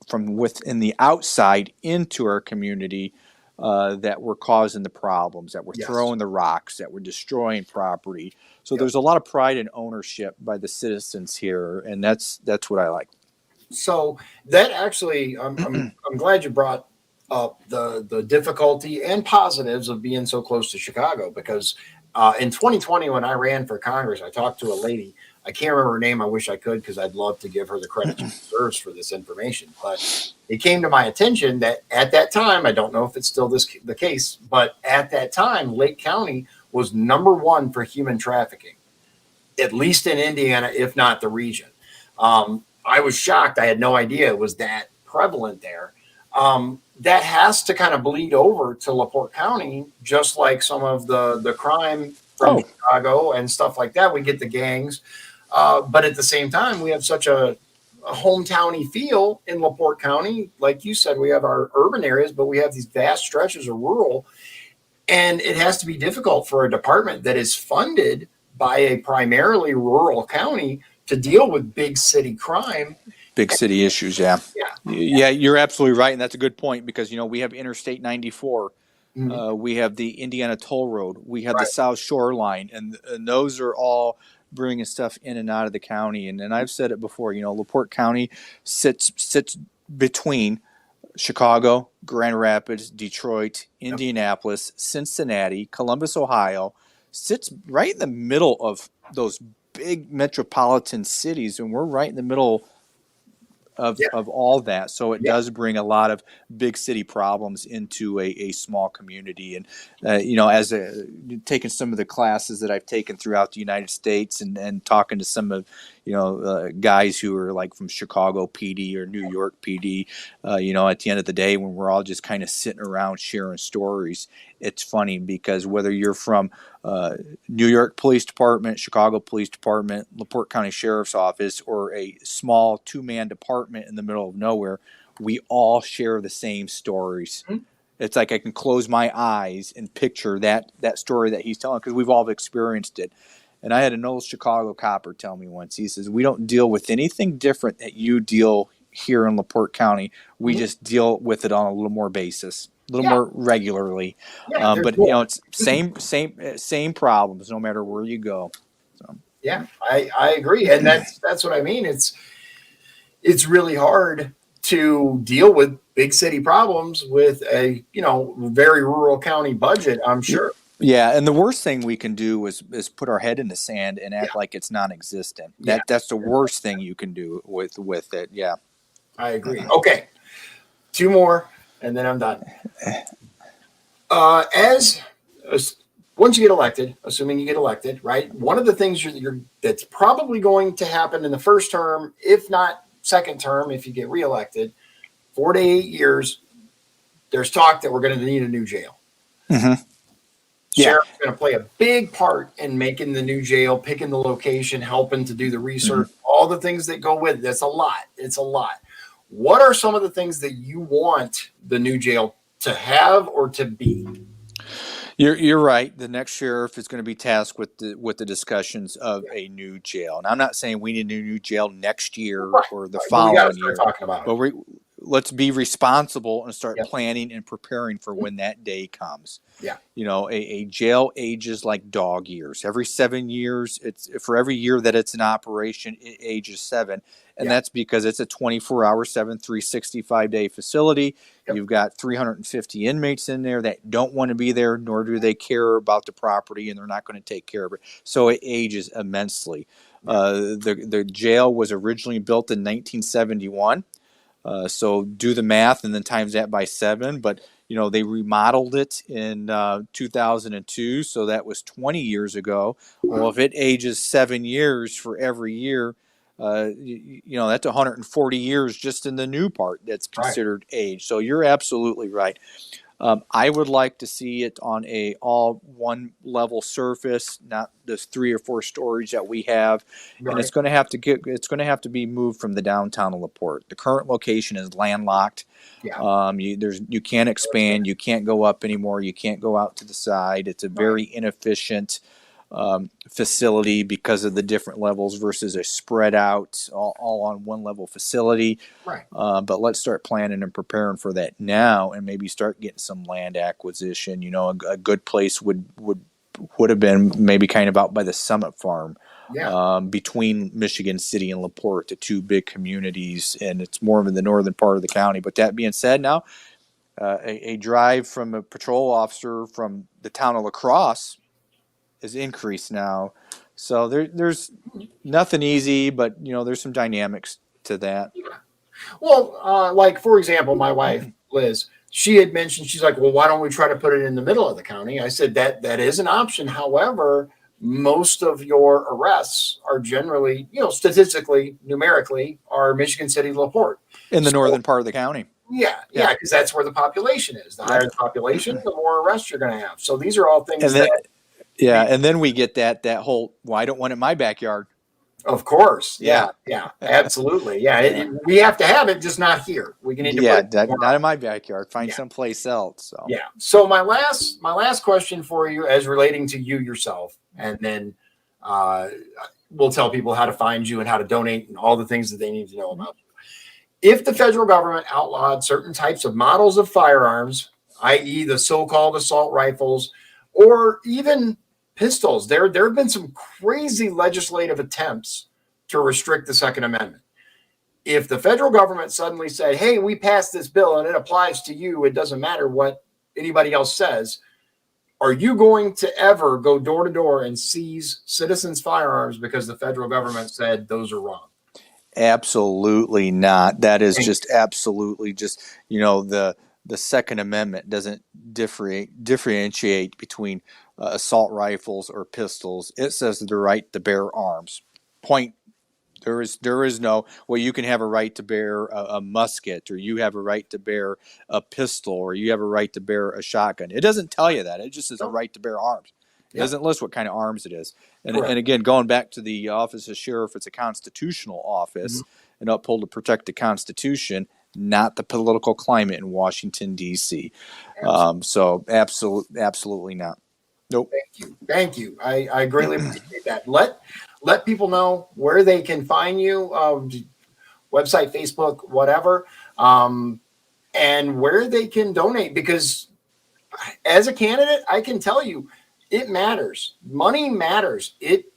the outside into our community that were causing the problems, that were throwing the rocks, that were destroying property. So there's a lot of pride and ownership by the citizens here, and that's what I like. So that actually, I'm glad you brought up the difficulty and positives of being so close to Chicago, because in 2020, when I ran for Congress, I talked to a lady. I can't remember her name. I wish I could, because I'd love to give her the credit she deserves for this information. But it came to my attention that at that time, I don't know if it's still the case, but at that time, Lake County was #1 for human trafficking, at least in Indiana, if not the region. I was shocked. I had no idea it was that prevalent there. That has to kind of bleed over to LaPorte County, just like some of the crime from Chicago and stuff like that. We get the gangs. But at the same time, we have such a hometowny feel in LaPorte County. Like you said, we have our urban areas, but we have these vast stretches of rural. And it has to be difficult for a department that is funded by a primarily rural county to deal with big city crime. Big city issues, yeah, you're absolutely right, and that's a good point, because we have Interstate 94, we have the Indiana Toll Road, we have the South Shore Line, and those are all bringing stuff in and out of the county. And I've said it before, LaPorte County sits between Chicago, Grand Rapids, Detroit, Indianapolis, Cincinnati, Columbus, Ohio, sits right in the middle of those big metropolitan cities, and we're right in the middle of all that. So it does bring a lot of big city problems into a small community. And, as taking some of the classes that I've taken throughout the United States and talking to some of, guys who are like from Chicago PD or New York PD, at the end of the day, when we're all just kind of sitting around sharing stories, it's funny because whether you're from New York Police Department, Chicago Police Department, LaPorte County Sheriff's Office, or a small two-man department in the middle of nowhere, we all share the same stories. Mm-hmm. It's like I can close my eyes and picture that story that he's telling, because we've all experienced it. And I had an old Chicago copper tell me once, he says, we don't deal with anything different that you deal here in LaPorte County. We just deal with it on a little more basis, a little more regularly. But it's same problems no matter where you go. So. Yeah, I agree. And that's what I mean. It's really hard to deal with big city problems with a, very rural county budget, I'm sure. Yeah, and the worst thing we can do is put our head in the sand and act like it's non-existent. That's the worst thing you can do with it. Yeah, I agree. Okay, 2 more, and then I'm done. Once you get elected, assuming you get elected, right? One of the things that's probably going to happen in the first term, if not second term, if you get reelected, 4 to 8 years, there's talk that we're going to need a new jail. Mm-hmm. Sheriff's going to play a big part in making the new jail, picking the location, helping to do the research, all the things that go with it. That's a lot. It's a lot. what are some of the things that you want the new jail to have or to be? You're right. The next sheriff is going to be tasked with the discussions of a new jail. And I'm not saying we need a new jail next year or the following year, talking about but let's be responsible and start Yep. planning and preparing for when that day comes. Yeah. You know, a jail ages like dog years. Every 7 years, it's for every year that it's in operation, it ages 7. And that's because it's a 24-hour, 365-day facility. Yep. You've got 350 inmates in there that don't want to be there, nor do they care about the property, and they're not going to take care of it. So it ages immensely. The jail was originally built in 1971. So do the math and then times that by 7. But, you know, they remodeled it in 2002. So that was 20 years ago. Well, if it ages 7 years for every year, you know, that's 140 years just in the new part that's considered age. So you're absolutely right. I would like to see it on a all one level surface, not the 3 or 4 stories that we have. And it's going to have to be moved from the downtown of LaPorte. The current location is landlocked. Yeah. You can't expand. You can't go up anymore. You can't go out to the side. It's a very inefficient facility because of the different levels versus a spread out all on one level facility. Right. But let's start planning and preparing for that now, and maybe start getting some land acquisition. You know, a good place would have been maybe kind of out by the Summit Farm. Yeah. Between Michigan City and LaPorte, the 2 big communities, and it's more in the northern part of the county. But that being said, now a drive from a patrol officer from the town of La Crosse is increased now. So there's nothing easy, but, you know, there's some dynamics to that. Well, like, for example, my wife, Liz, she had mentioned, she's like, well, why don't we try to put it in the middle of the county? I said that is an option. However, most of your arrests are generally, you know, statistically, numerically, are Michigan City, LaPorte. In the northern part of the county. Yeah, because that's where the population is. The higher the population, the more arrests you're going to have. So these are all things and then we get that whole, well, I don't want it in my backyard. Of course. Yeah, absolutely. Yeah, we have to have it, just not here. We can not in my backyard. Find someplace else. So. Yeah. So my last question for you, as relating to you yourself, and then we'll tell people how to find you and how to donate and all the things that they need to know about you. If the federal government outlawed certain types of models of firearms, i.e., the so-called assault rifles, or even pistols, there have been some crazy legislative attempts to restrict the Second Amendment. If the federal government suddenly said, hey, we passed this bill and it applies to you, it doesn't matter what anybody else says, are you going to ever go door to door and seize citizens' firearms because the federal government said those are wrong? Absolutely not. That is just absolutely just, you know, the Second Amendment doesn't differentiate between assault rifles or pistols. It says the right to bear arms. Point. There is no, well, you can have a right to bear a musket, or you have a right to bear a pistol, or you have a right to bear a shotgun. It doesn't tell you that. It just says a right to bear arms. It doesn't list what kind of arms it is. And again, going back to the office of sheriff, it's a constitutional office and uphold to protect the Constitution, not the political climate in Washington, D.C. So absolutely not. Nope. Thank you. I greatly appreciate that. Let people know where they can find you, website, Facebook, whatever, and where they can donate. Because as a candidate, I can tell you, it matters. Money matters. It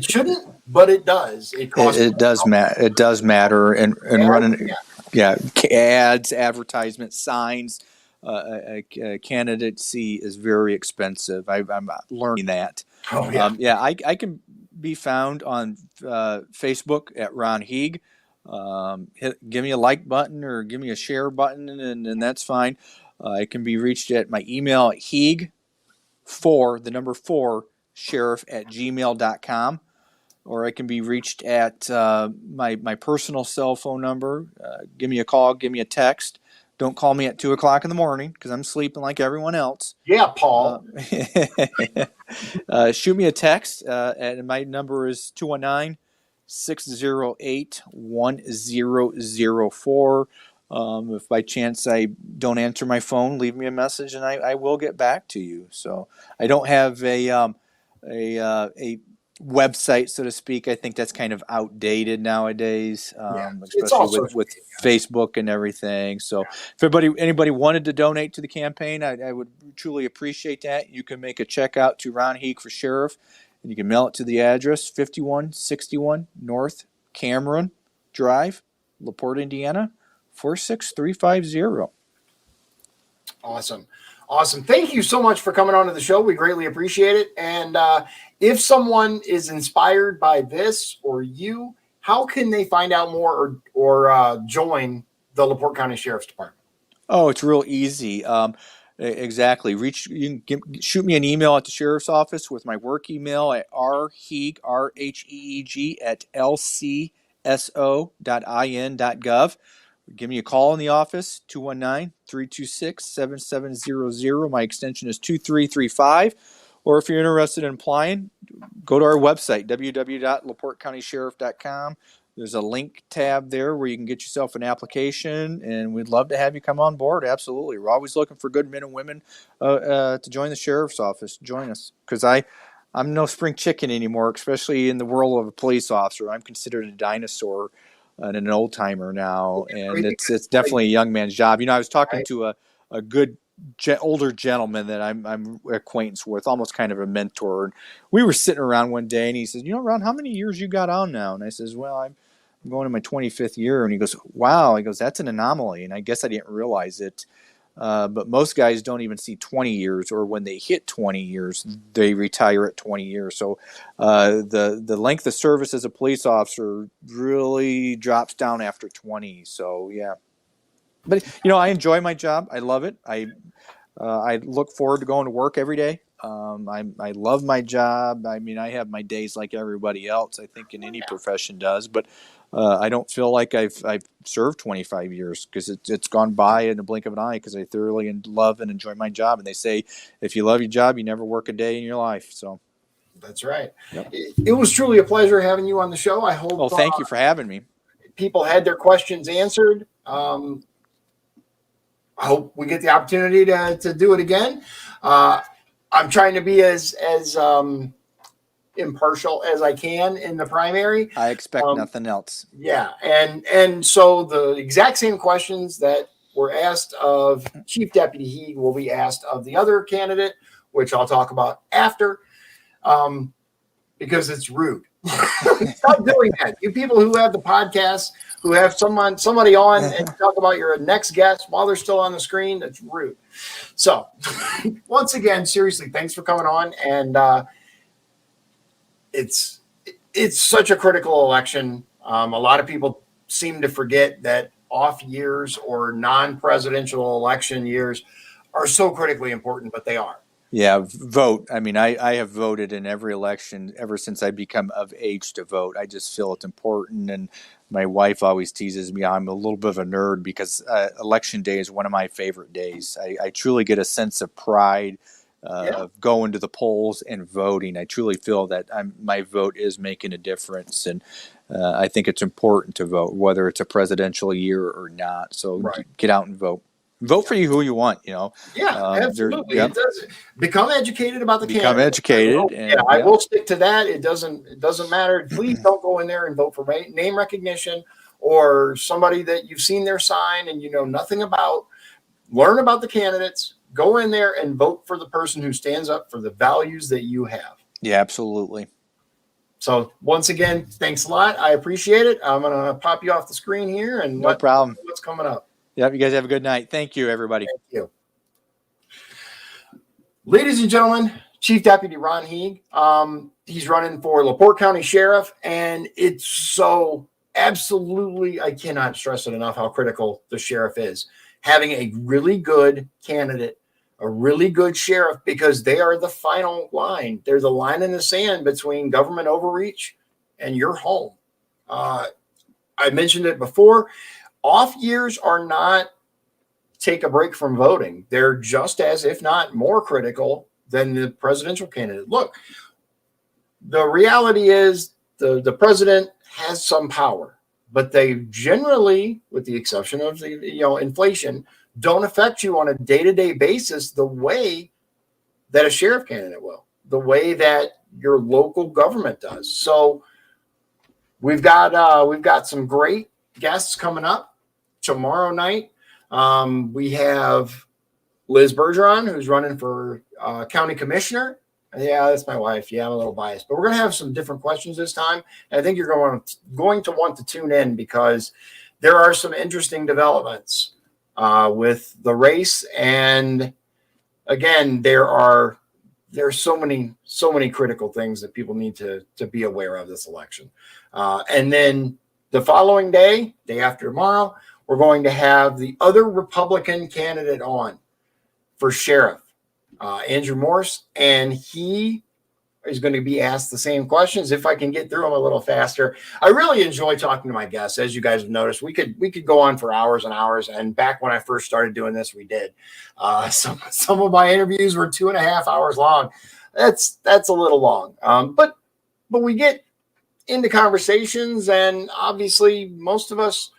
shouldn't, but it does. It does matter. It does matter. And running, ads, advertisements, signs. A candidacy is very expensive. I'm learning that. Oh, yeah. I can be found on Facebook at Ron Heeg. Give me a like button or give me a share button, and that's fine. I can be reached at my email at heeg4sheriff@gmail.com, or I can be reached at my personal cell phone number. Give me a call, give me a text. Don't call me at 2:00 in the morning because I'm sleeping like everyone else. Yeah, Paul. Shoot me a text, and my number is 219 608-1004. If by chance I don't answer my phone, leave me a message and I will get back to you. So I don't have a website, so to speak. I think that's kind of outdated nowadays, especially with Facebook and everything. So if anybody wanted to donate to the campaign, I would truly appreciate that. You can make a check out to Ron Heeg for Sheriff, and you can mail it to the address 5161 North Cameron Drive, LaPorte, Indiana, 46350. Awesome. Thank you so much for coming on to the show. We greatly appreciate it. And if someone is inspired by this or you, how can they find out more or join the LaPorte County Sheriff's Department? Oh, it's real easy. Exactly. Shoot me an email at the sheriff's office with my work email at rheeg, RHEEG at lcso.in.gov. Give me a call in the office, 219-326-7700. My extension is 2335. Or if you're interested in applying, go to our website, www.laportecountysheriff.com. There's a link tab there where you can get yourself an application, and we'd love to have you come on board. Absolutely. We're always looking for good men and women to join the sheriff's office. Join us, because I'm no spring chicken anymore, especially in the world of a police officer. I'm considered a dinosaur and an old timer now, and it's definitely a young man's job. I was talking to a good older gentleman that I'm acquaintance with, almost kind of a mentor. And we were sitting around one day, and he says, Ron, how many years you got on now? And I says, well, I'm going to my 25th year. And he goes, wow. He goes, that's an anomaly. And I guess I didn't realize it. But most guys don't even see 20 years, or when they hit 20 years, they retire at 20 years. So the length of service as a police officer really drops down after 20. So, yeah. But, I enjoy my job. I love it. I look forward to going to work every day. I love my job. I mean, I have my days like everybody else, I think, in any profession does. But I don't feel like I've served 25 years, because it's gone by in the blink of an eye, because I thoroughly love and enjoy my job. And they say, if you love your job, you never work a day in your life. So that's right. Yep. It was truly a pleasure having you on the show. I hope. Well, thank you for having me. People had their questions answered. I hope we get the opportunity to do it again. I'm trying to be as impartial as I can in the primary. I expect nothing else. Yeah. And so the exact same questions that were asked of Chief Deputy Heeg will be asked of the other candidate, which I'll talk about after, because it's rude. Stop doing that. You people who have the podcast, who have somebody on and talk about your next guest while they're still on the screen, that's rude. So once again, seriously, thanks for coming on. And it's such a critical election. A lot of people seem to forget that off years or non-presidential election years are so critically important, but they are. Yeah, vote. I mean, I have voted in every election ever since I become of age to vote. I just feel it's important. And my wife always teases me I'm a little bit of a nerd, because election day is one of my favorite days. I truly get a sense of pride of going to the polls and voting. I truly feel that my vote is making a difference. And I think it's important to vote, whether it's a presidential year or not. So get out and vote. Vote for who you want, Yeah, absolutely. It does. Become educated about the candidate. Become educated. I will stick to that. It doesn't matter. Please don't go in there and vote for name recognition or somebody that you've seen their sign and you know nothing about. Learn about the candidates. Go in there and vote for the person who stands up for the values that you have. Yeah, absolutely. So once again, thanks a lot. I appreciate it. I'm going to pop you off the screen here and no problem. What's coming up. Yep, you guys have a good night. Thank you, everybody. Thank you. Ladies and gentlemen, Chief Deputy Ron Heeg. He's running for LaPorte County Sheriff, and it's so absolutely, I cannot stress it enough how critical the sheriff is. Having a really good candidate, a really good sheriff, because they are the final line. They're the line in the sand between government overreach and your home. I mentioned it before. Off years are not take a break from voting. They're just as, if not more critical than the presidential candidate. Look, the reality is the president has some power, but they generally, with the exception of the inflation, don't affect you on a day-to-day basis the way that a sheriff candidate will, the way that your local government does. So we've got some great guests coming up tomorrow night. We have Liz Bergeron, who's running for county commissioner. Yeah, that's my wife. Yeah, I'm a little biased, but we're going to have some different questions this time. And I think you're going to want to tune in because there are some interesting developments with the race. And again, there's so many critical things that people need to be aware of this election. And then the following day after tomorrow, we're going to have the other Republican candidate on for sheriff, Andrew Morse, and he is going to be asked the same questions. If I can get through them a little faster, I really enjoy talking to my guests. As you guys have noticed, we could go on for hours and hours. And back when I first started doing this, we did. Some of my interviews were 2.5 hours long. That's a little long. But we get into conversations, and obviously most of us,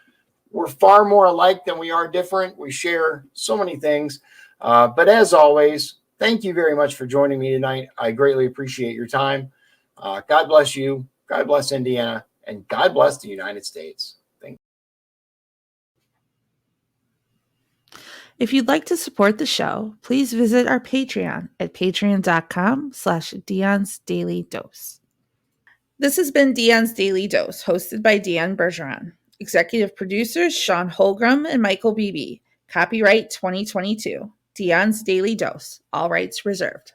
we're far more alike than we are different. We share so many things. But as always, thank you very much for joining me tonight. I greatly appreciate your time. God bless you. God bless Indiana. And God bless the United States. Thank you. If you'd like to support the show, please visit our Patreon at patreon.com/Deon's Daily Dose. This has been Deon's Daily Dose, hosted by Deon Bergeron. Executive producers Sean Holgram and Michael Beebe. Copyright 2022. Deon's Daily Dose. All rights reserved.